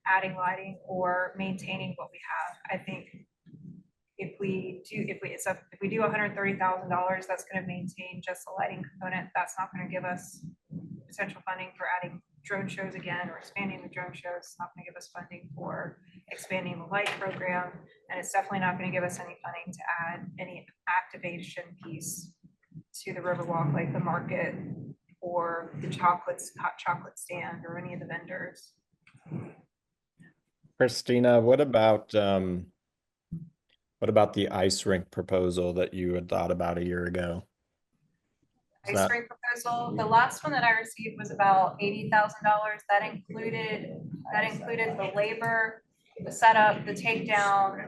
adding lighting or maintaining what we have. I think if we do $130,000, that's going to maintain just the lighting component. That's not going to give us potential funding for adding drone shows again or expanding the drone shows. It's not going to give us funding for expanding the light program, and it's definitely not going to give us any funding to add any activation piece to the Riverwalk, like the market or the hot chocolate stand or any of the vendors. Christina, what about the ice rink proposal that you had thought about a year ago? Is Ice that- rink proposal, the last one that I received was about $80,000. That included the labor, the setup, the takedown,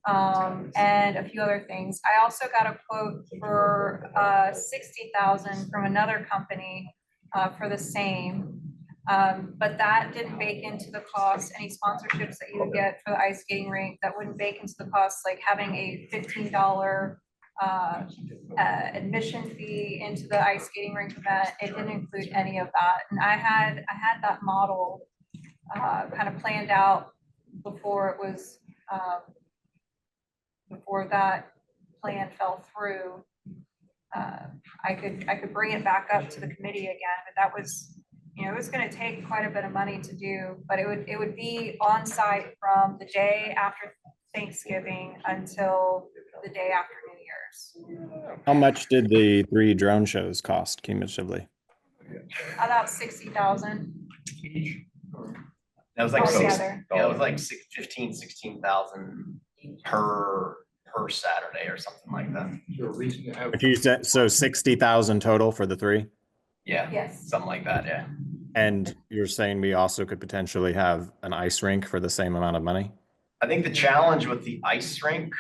and a few other things. I also got a quote for 60,000 from another company for the same. But that didn't bake into the cost, any sponsorships that you would get for the ice skating rink, that wouldn't bake into the cost, like having a $15 admission fee into the ice skating rink event. It didn't include any of that. And I had that model kind of planned out before it was, before that plan fell through. I could bring it back up to the committee again, but that was, it was gonna take quite a bit of money to do, but it would be on site from the day after Thanksgiving until the day after New Year's. How much did the 3 drone shows cost cumulatively? About 60,000 That was like altogether. Yeah, it was like 16,000 per Saturday or something like that. Is there a reason to have? If you said, so 60,000 total for the 3? Yeah, Yes. something like that, yeah. And you're saying we also could potentially have an ice rink for the same amount of money? I think the challenge with the ice rink,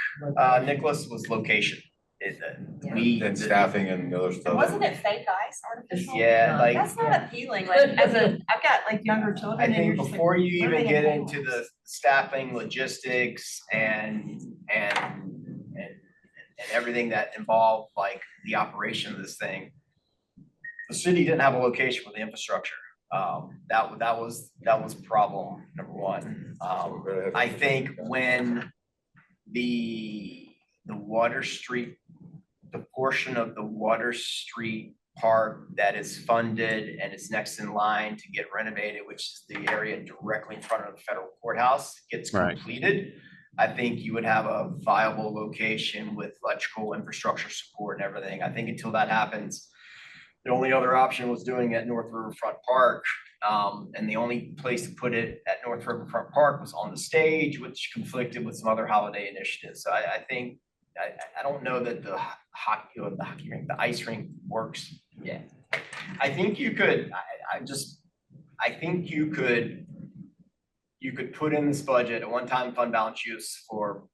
Nicholas, was location. And staffing and other stuff. Wasn't it fake ice, artificial? Yeah, like, That's not appealing, like, I've got like younger children. I and think you're just like, before you what are even they get gonna into do? the staffing, logistics and everything that involved like the operation of this thing, the city didn't have a location for the infrastructure. That was problem number one. I think when the Water Street, the portion of the Water Street part that is funded and is next in line to get renovated, which is the area directly in front of the federal courthouse, gets Right. completed, I think you would have a viable location with electrical infrastructure support and everything. I think until that happens, the only other option was doing it at North Riverfront Park. And the only place to put it at North Riverfront Park was on the stage, which conflicted with some other holiday initiatives. So I think, I don't know that the hockey rink, the ice rink works yet. I think you could, I think you could put in this budget a one-time fund balance use for,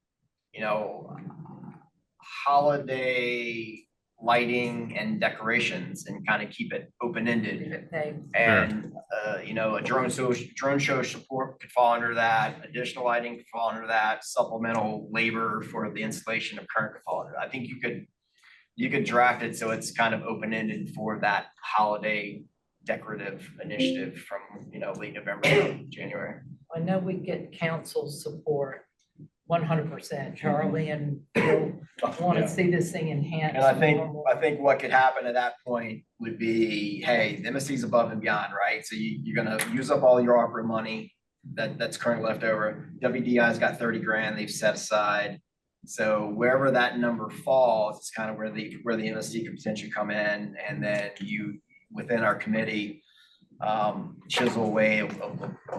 holiday lighting and decorations and kind of keep it open-ended. And, a drone show support could fall under that, additional lighting could fall under that, supplemental labor for the installation of current could fall under that. I think you could draft it so it's kind of open-ended for that holiday decorative initiative from, late November to January. I know we get council support 100%. Charlie and Bill want to see this thing enhanced. And I think what could happen at that point would be, hey, the MSC's above and beyond, right? So you're gonna use up all your opera money that's currently left over. WDI's got 30 grand they've set aside. So wherever that number falls, it's kind of where the MSC could potentially come in, and then you, within our committee, chisel away of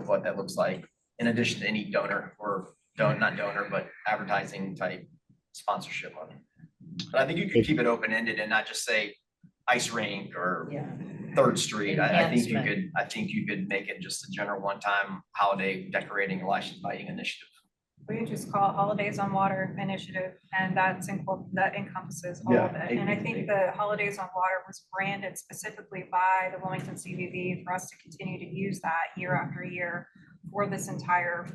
what that looks like, in addition to any donor or not donor, but advertising type sponsorship money. But I think you could keep it open-ended and not just say ice rink or Yeah. 3rd Street. I think Enhancement. you could make it just a general one-time holiday decorating and license lighting initiative. We could just call it Holidays on Water Initiative, and that encompasses all of Yeah. it. And I think the Holidays on Water was branded specifically by the Wilmington CVB for us to continue to use that year after year for this entire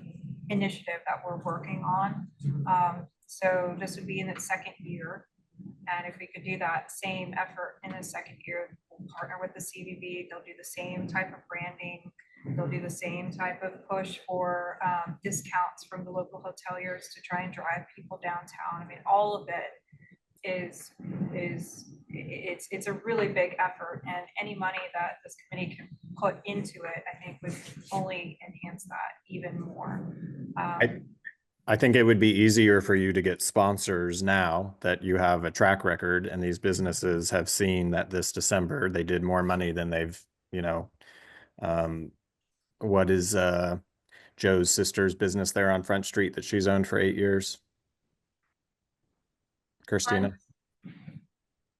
initiative that we're working on. So this would be in its 2nd year. And if we could do that same effort in the 2nd year, we'll partner with the CVB, they'll do the same type of branding. They'll do the same type of push for discounts from the local hoteliers to try and drive people downtown. I mean, all of it it's a really big effort, and any money that this committee can put into it, I think would only enhance that even more. I think it would be easier for you to get sponsors now that you have a track record and these businesses have seen that this December they did more money than they've, what is Joe's sister's business there on Front Street that she's owned for 8 years? Christina,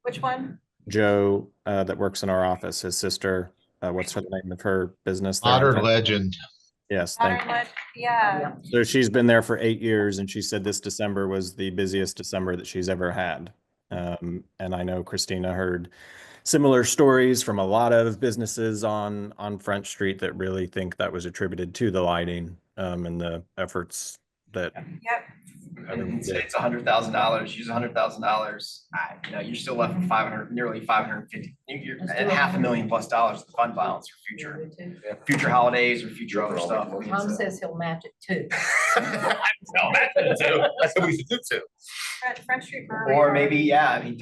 Which one? Joe, that works in our office, his sister, what's the name of her business? there on Modern Front- legend. Yes, thank Modern you. Lit- Yeah, So she's been there for 8 years, and she said this December was the busiest December that she's ever had. And I know Christina heard similar stories from a lot of businesses on Front Street that really think that was attributed to the lighting, and the efforts that yep. And say it's $100,000, use $100,000, you're still left with 500, nearly 550, you're Let's at do $500,000+ in fund balance for future holidays or future other stuff. Tom says he'll match it too. No, that's what we should do too. Front Street Brewery. Or maybe, yeah, I mean,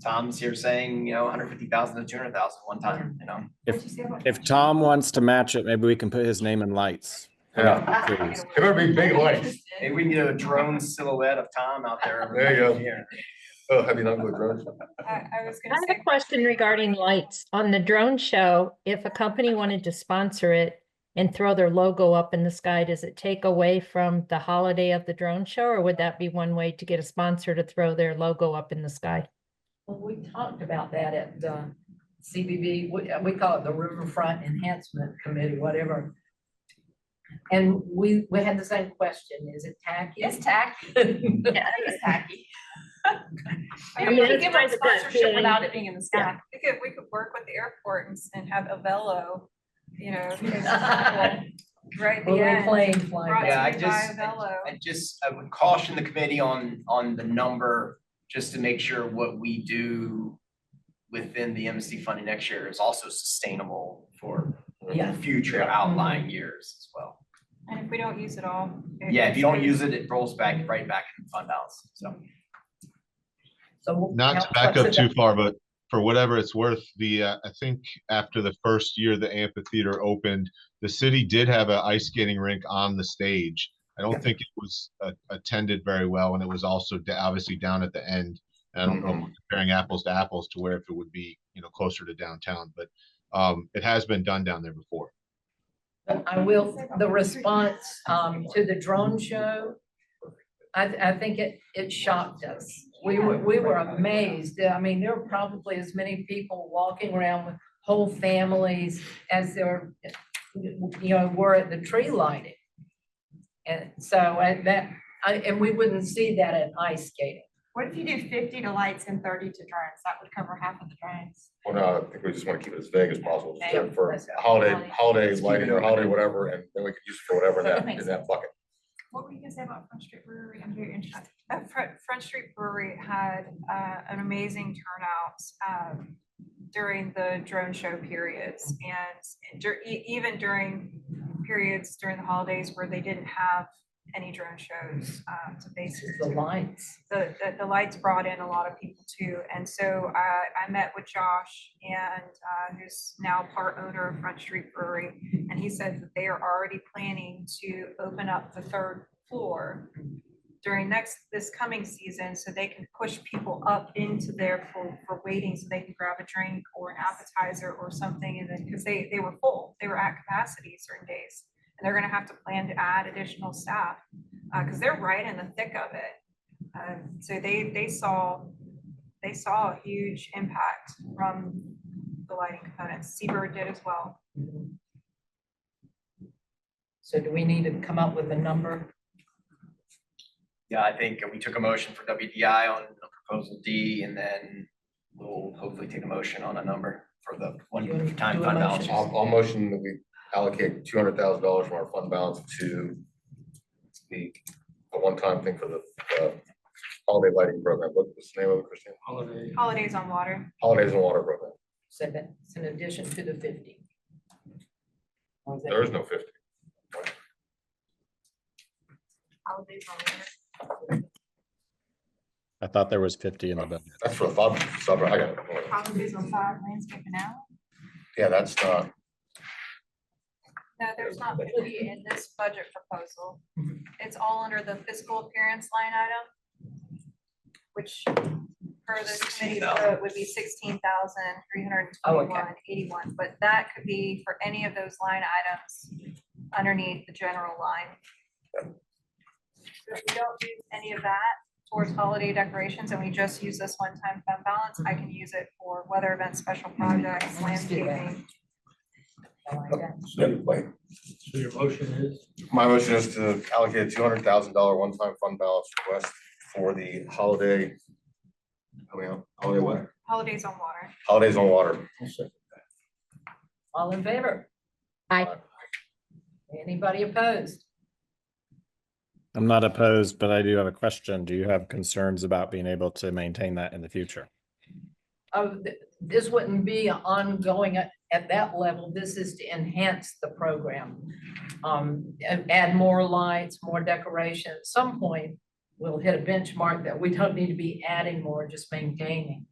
Tom's here saying, 150,000 to 200,000 one time, if Tom wants to match it, maybe we can put his name in lights. Yeah. Trees. It's gonna be big lights. Maybe we can get a drone silhouette of Tom out there. There you go. Oh, have you not with drones? I was I gonna have say. a question regarding lights. On the drone show, if a company wanted to sponsor it and throw their logo up in the sky, does it take away from the holiday of the drone show, or would that be one way to get a sponsor to throw their logo up in the sky? Well, we talked about that at CBB, we call it the Riverfront Enhancement Committee, whatever. And we had the same question, is it tacky? It's tacky. Yeah, It's tacky. I I mean, mean, we it's could give them kind of that sponsorship feeling. without it being in the sky. We could work with the airport and have a velo, right at the Little end. plane flying Brought by. to Yeah, you by Velo. I would caution the committee on the number, just to make sure what we do within the MSD funding next year is also sustainable for Yeah. future outlying years as well. And if we don't use it all. Yeah, if you don't use it, it rolls back right back in fund balance, so. So Not to back up too far, but for whatever it's worth, I think after the first year the amphitheater opened, the city did have an ice skating rink on the stage. I don't think it was attended very well, and it was also obviously down at the end. And I don't know if we're comparing apples to apples to where if it would be, closer to downtown, but it has been done down there before. I will, the response to the drone show, I think it shocked us. We were amazed. I mean, there were probably as many people walking around with whole families as there, were at the tree lighting. And so and we wouldn't see that at ice skating. What if you do 50 to lights and 30 to drones? That would cover half of the drones. Well, no, I think we just want to keep it as vague as possible, just Yeah, for that's right. holiday lighting or holiday whatever, and then we can use it for whatever That in makes that bucket. What were you gonna say about Front Street Brewery? I'm very interested. Front Street Brewery had an amazing turnout during the drone show periods, and even during periods during the holidays where they didn't have any drone shows. So basically, The lights. the lights brought in a lot of people too. And so I met with Josh, and who's now part owner of Front Street Brewery, and he said that they are already planning to open up the third floor during this coming season, so they can push people up into there for waiting, so they can grab a drink or an appetizer or something. And then, because they were full, they were at capacity certain days, and they're gonna have to plan to add additional staff, because they're right in the thick of it. So they saw a huge impact from the lighting components. Seabird did as well. So do we need to come up with a number? Yeah, I think we took a motion for WDI on proposal D, and then we'll hopefully take a motion on a number for the one-time do a fund balance. motion? I'll motion that we allocate $200,000 from our fund balance to a one-time thing for the holiday lighting program. What was the name of it, Christine? Holidays on Water. Holidays and Water Program. So that's in addition to the 50. Or is that- There is no 50. Holidays on Water. I thought there was 50 in the budget. That's for the fund, I got it. Holidays on 5, landscape and out. Yeah, that's not, No, there's not 50 in this budget proposal. It's all under the fiscal appearance line item, which per this committee vote would be 16,321.81. But that could be for any of those line items underneath the general line. If we don't do any of that towards holiday decorations and we just use this one-time fund balance, I can use it for weather events, special projects, Let's do that. landscaping. I like that. So your motion is? My motion is to allocate a $200,000 one-time fund balance request for the holiday. Holiday what? Holidays on water. Holidays on water. All in favor? Aye. Anybody opposed? I'm not opposed, but I do have a question. Do you have concerns about being able to maintain that in the future? Oh, this wouldn't be ongoing at that level. This is to enhance the program. And add more lights, more decoration. At some point, we'll hit a benchmark that we don't need to be adding more, just maintaining.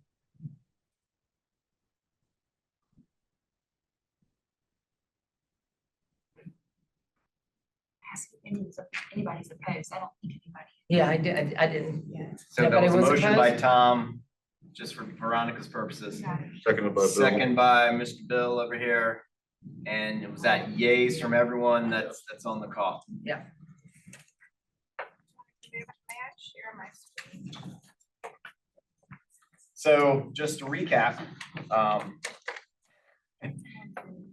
Ask if anybody's opposed. I don't think anybody. Yeah, I did, I didn't. So that Nobody was a was motion by opposed? Tom, just for Veronica's purposes. Second by Bill. Second by Mr. Bill over here. And was that yays from everyone that's on the call? May I share my screen? So just to recap,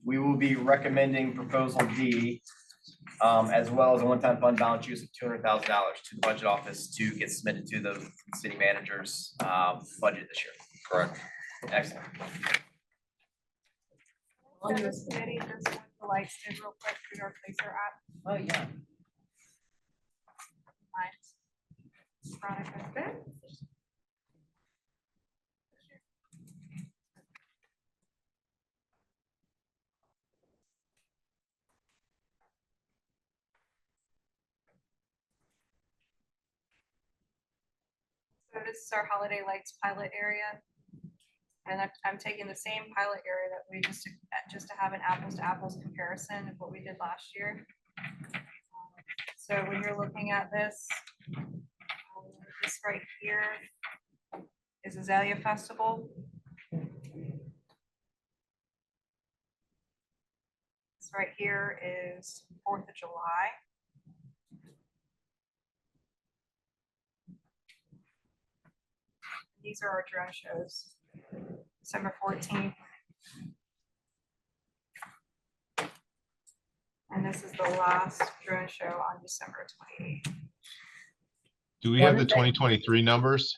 we will be recommending proposal D, as well as a one-time fund balance use of $200,000 to the budget office to get submitted to the city manager's budget this year. Correct. Excellent. So this committee, just want the lights did real quick to our placer app. Oh, yeah. Veronica's good. So this is our holiday lights pilot area. And I'm taking the same pilot area that we just to have an apples to apples comparison of what we did last year. So when you're looking at this right here is Azalea Festival. This right here is 4th of July. These are our drone shows. December 14th. And this is the last drone show on December 28th. Do we have the 2023 numbers?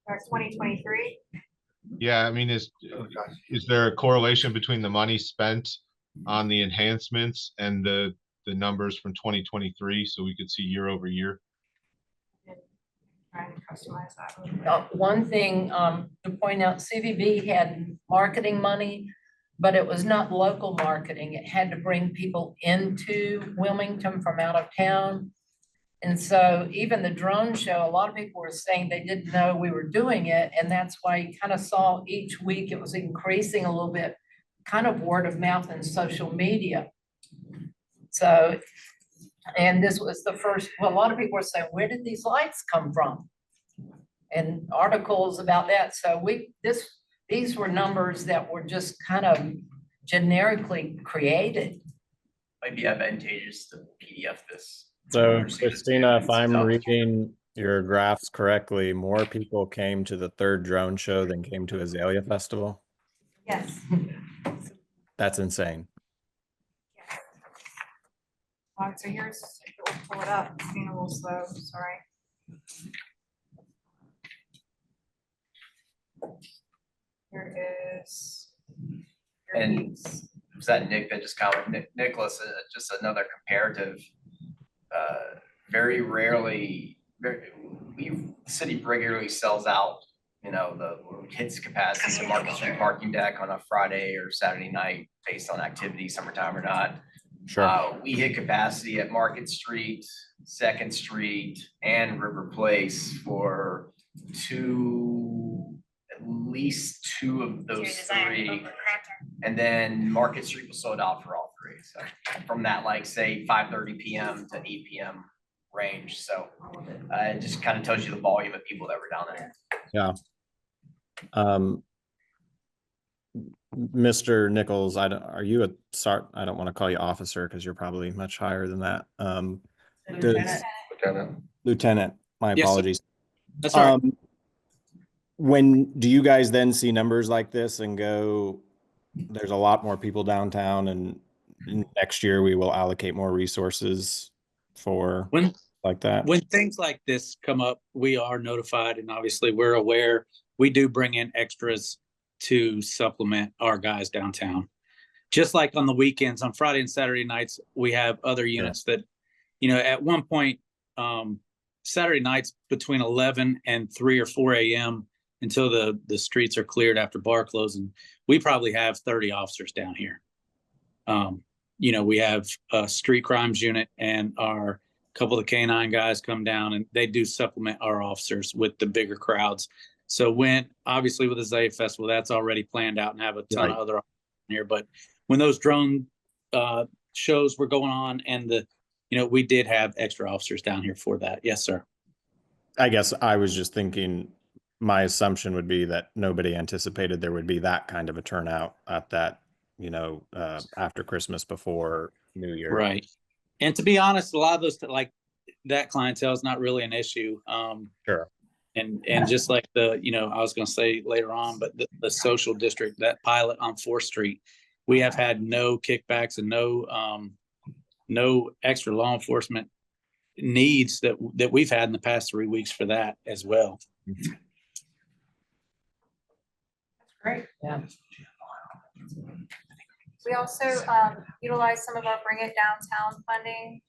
That's 2023. Yeah, I mean, is there a correlation between the money spent on the enhancements and the numbers from 2023 so we could see year over year? Trying to customize that a little bit. One thing to point out, CVB had marketing money, but it was not local marketing. It had to bring people into Wilmington from out of town. And so even the drone show, a lot of people were saying they didn't know we were doing it. And that's why you kind of saw each week it was increasing a little bit, kind of word of mouth and social media. So, and this was the first, well, a lot of people were saying, where did these lights come from? And articles about that. So these were numbers that were just kind of generically created. Might be advantageous to PDF this. So Christina, if I'm reading your graphs correctly, more people came to the third drone show than came to Azalea Festival. Yes. That's insane. So here's, we'll pull it up. It's being a little slow, sorry. Here is. your And views. was that Nick that just commented? Nicholas, just another comparative. Very rarely, the city regularly sells out, hits capacity, the Market Street parking deck on a Friday or Saturday night based on activity, summertime or not. Sure. We hit capacity at Market Street, 2nd Street, and River Place for at least two of those three. And then Market Street was sold out for all three. So from that, say 5:30 PM to 8 PM range. So it just kind of tells you the volume of people that were down there. Yeah. Mr. Nichols, are you a I don't want to call you officer because you're probably much higher than that. Does- Lieutenant. Lieutenant, my Yes, sir. apologies. That's all right. When do you guys then see numbers like this and go, there's a lot more people downtown and next year we will allocate more resources for When like that? when things like this come up, we are notified and obviously we're aware. We do bring in extras to supplement our guys downtown. Just like on the weekends, on Friday and Saturday nights, we have other units that, at one point, Saturday nights between 11 and 3 or 4 a.m. until the streets are cleared after bar closing, we probably have 30 officers down here. We have a street crimes unit and our couple of the K9 guys come down and they do supplement our officers with the bigger crowds. So obviously with the Zay Festival, that's already planned out and have a ton of other officers here. But when those drone shows were going on and we did have extra officers down here for that. Yes, sir. I guess I was just thinking, my assumption would be that nobody anticipated there would be that kind of a turnout at that, after Christmas, before New Year. Right. And to be honest, a lot of those, like that clientele is not really an issue. Sure. And just like I was going to say later on, but the social district, that pilot on 4th Street, we have had no kickbacks and no extra law enforcement needs that we've had in the past 3 weeks for that as well. Great. Yeah. We also utilize some of our Bring It Downtown funding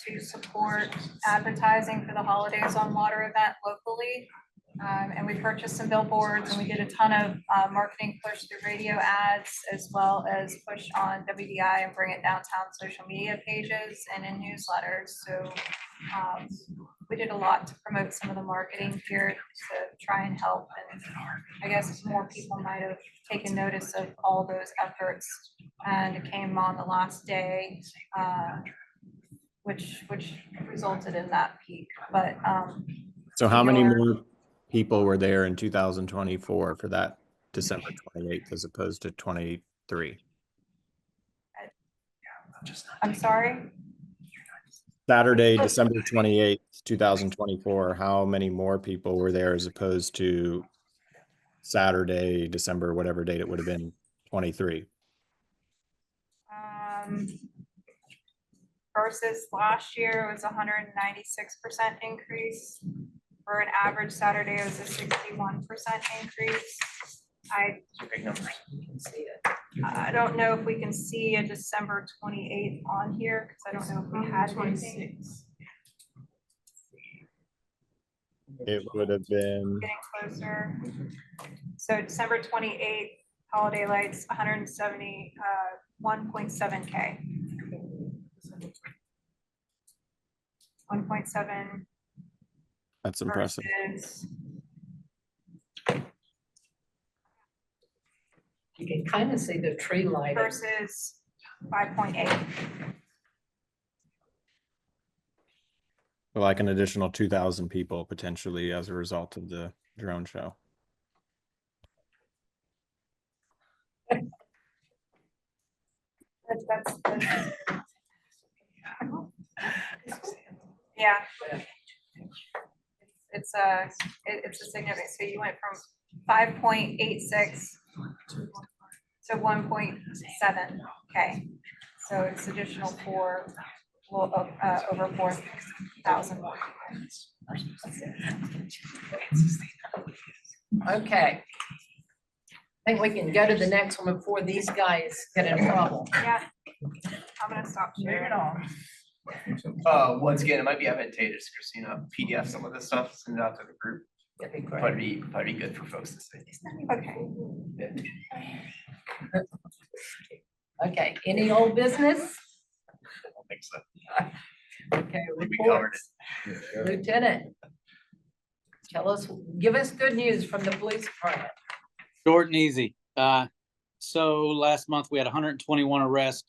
to support advertising for the Holidays on Water event locally. And we purchased some billboards and we did a ton of marketing push through radio ads, as well as push on WDI and Bring It Downtown social media pages and in newsletters. So we did a lot to promote some of the marketing here to try and help. And I guess more people might have taken notice of all those efforts. And it came on the last day, which resulted in that peak. But so how many more people were there in 2024 for that December 28th as opposed to 23? I'm sorry? Saturday, December 28th, 2024, how many more people were there as opposed to Saturday, December, whatever date it would have been, 23? Versus last year, it was 196% increase. For an average Saturday, it was a 61% increase. Big numbers. I don't know if we can see a December 28th on here, because I don't know if we had anything. It would have been, Getting closer. So December 28th, holiday lights, 170, 1.7K. 1.7. that's impressive. versus- You can kind of see the tree lighting. Versus 5.8. Like an additional 2,000 people potentially as a result of the drone show. That's yeah. It's a significant, so you went from 5.86 to 1.7K. So it's additional over 4,000. Okay. I think we can go to the next one before these guys get in trouble. Yeah, I'm gonna stop sharing. Once again, it might be advantageous, Christina, PDF some of this stuff, send it out to the group. That'd be great. Probably be good for folks to see. Okay. Okay, any old business? I don't think so. Okay, We covered reports. Lieutenant. Give us good news from the police department. Short and easy. So last month we had 121 arrests,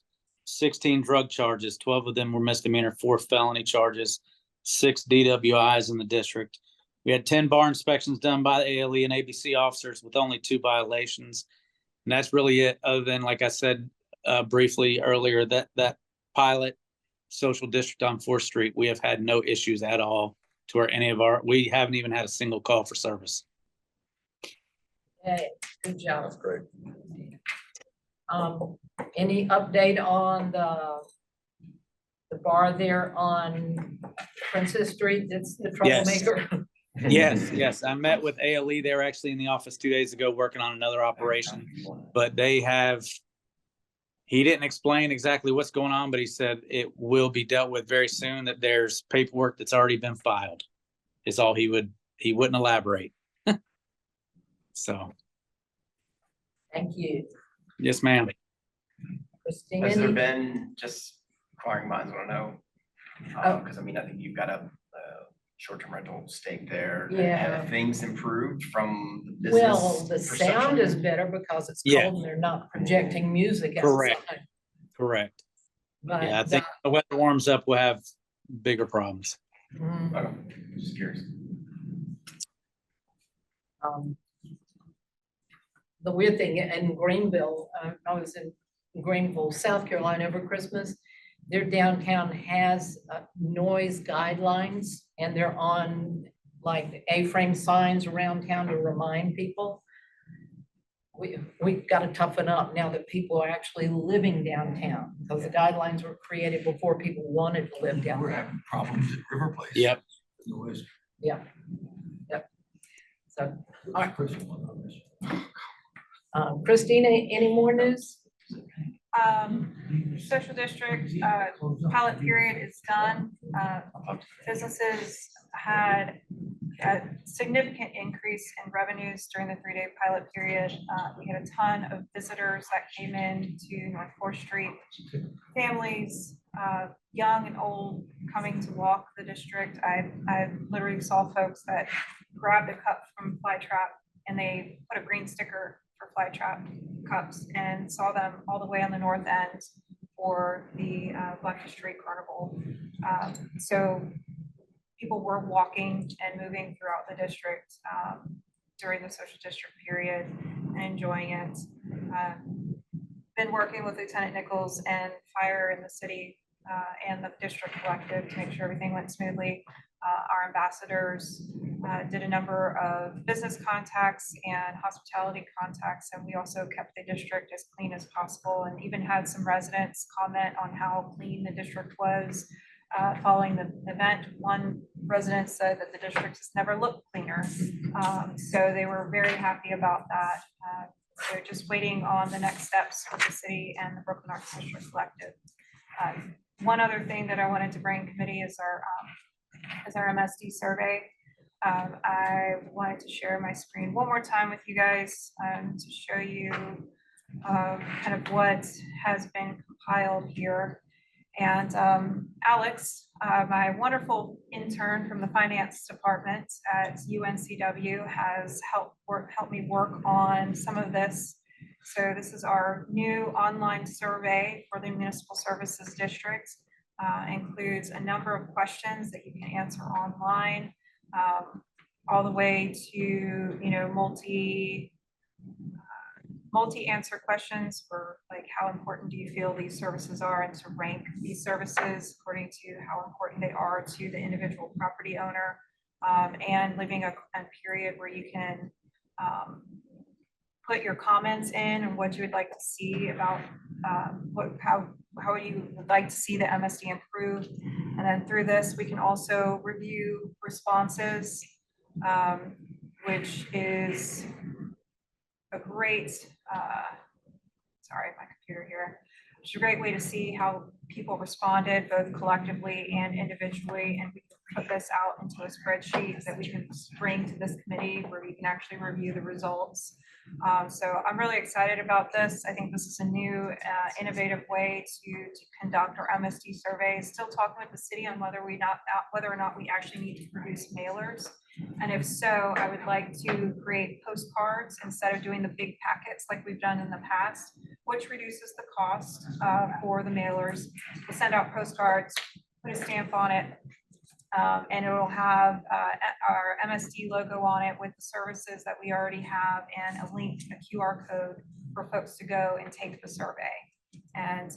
16 drug charges, 12 of them were misdemeanor, 4 felony charges, 6 DWIs in the district. We had 10 bar inspections done by the ALE and ABC officers with only 2 violations. And that's really it, other than, like I said, briefly earlier, that pilot social district on 4th Street, we have had no issues at all to where we haven't even had a single call for service. Hey, good job. That's great. Any update on the bar there on Princess Street? That's the Yes. troublemaker. Yes. I met with ALE. They were actually in the office 2 days ago working on another operation, but he didn't explain exactly what's going on, but he said it will be dealt with very soon, that there's paperwork that's already been filed. Is all he wouldn't elaborate. So, Thank you. yes, ma'am. Christina, Has there any- been, just inquiring minds want to know, Oh. because I mean, I think you've got a short-term rental stake there. Yeah. Have things improved from the business Well, the sound is perception? better because it's Yeah. cold and they're not projecting music Correct. outside. Correct. But, Yeah, I think the weather warms up, we'll have bigger problems. mm, Okay, just curious. The weird thing in Greenville, I was in Greenville, South Carolina over Christmas. Their downtown has noise guidelines and they're on like A-frame signs around town to remind people. We've got to toughen up now that people are actually living downtown, because the guidelines were created before people wanted to live We're downtown. having problems at River Place. Yep. Noise. Yeah. Yep. So, all right. Christina, any more news? Social district, pilot period is done. Businesses had a significant increase in revenues during the 3-day pilot period. We had a ton of visitors that came in to North 4th Street. Families, young and old, coming to walk the district. I literally saw folks that grabbed a cup from Flytrap and they put a green sticker for Flytrap cups and saw them all the way on the north end for the Black History Carnival. So people were walking and moving throughout the district during the social district period and enjoying it. Been working with Lieutenant Nichols and fire in the city and the district collective to make sure everything went smoothly. Our ambassadors did a number of business contacts and hospitality contacts, and we also kept the district as clean as possible, and even had some residents comment on how clean the district was following the event. One resident said that the district has never looked cleaner, so they were very happy about that. So just waiting on the next steps with the city and the Brooklyn Arts District Collective. One other thing that I wanted to bring committee is our MSD survey. I wanted to share my screen one more time with you guys to show you kind of what has been compiled here. And Alex, my wonderful intern from the finance department at UNCW, has helped me work on some of this. So this is our new online survey for the Municipal Services District. Includes a number of questions that you can answer online, all the way to, multi-answer questions for like, how important do you feel these services are, and to rank these services according to how important they are to the individual property owner, and leaving a period where you can put your comments in and what you would like to see about how you would like to see the MSD improve. And then through this, we can also review responses, which is a great, sorry, my computer here. It's a great way to see how people responded, both collectively and individually. And we can put this out into a spreadsheet that we can bring to this committee where we can actually review the results. So I'm really excited about this. I think this is a new innovative way to conduct our MSD surveys. Still talking with the city on whether or not we actually need to produce mailers. And if so, I would like to create postcards instead of doing the big packets like we've done in the past, which reduces the cost for the mailers. We'll send out postcards, put a stamp on it, and it will have our MSD logo on it with the services that we already have, and a link, a QR code for folks to go and take the survey. And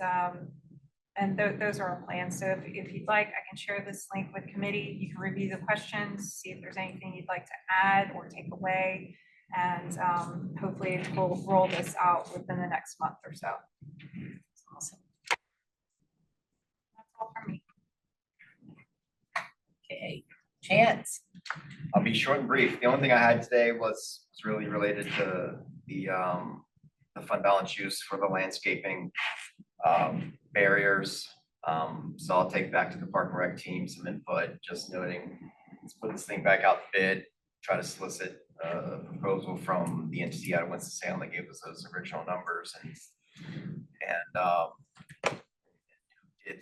those are our plans. So if you'd like, I can share this link with committee. You can review the questions, see if there's anything you'd like to add or take away. And hopefully we'll roll this out within the next month or so. Awesome. That's all from me. Okay, Chance. I'll be short and brief. The only thing I had today was really related to the fund balance use for the landscaping barriers. So I'll take back to the Park and Rec team some input, just noting, let's put this thing back out to bid, try to solicit a proposal from the entity out of Winston-Salem that gave us those original numbers and did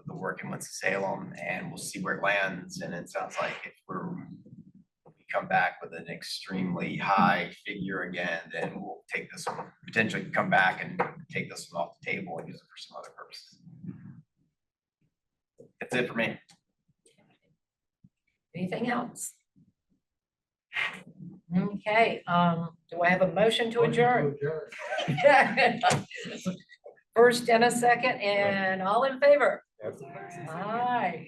the work in Winston-Salem, and we'll see where it lands. And it sounds like if we come back with an extremely high figure again, then we'll take this one, potentially come back and take this one off the table and use it for some other purposes. That's it for me. Anything else? Okay, do I have a motion to adjourn? First and a second, and all in favor? Yep. Aye.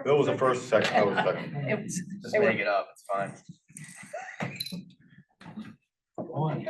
Bill was the first, second, I was second. It was- Just they were- make it up, it's fine. One.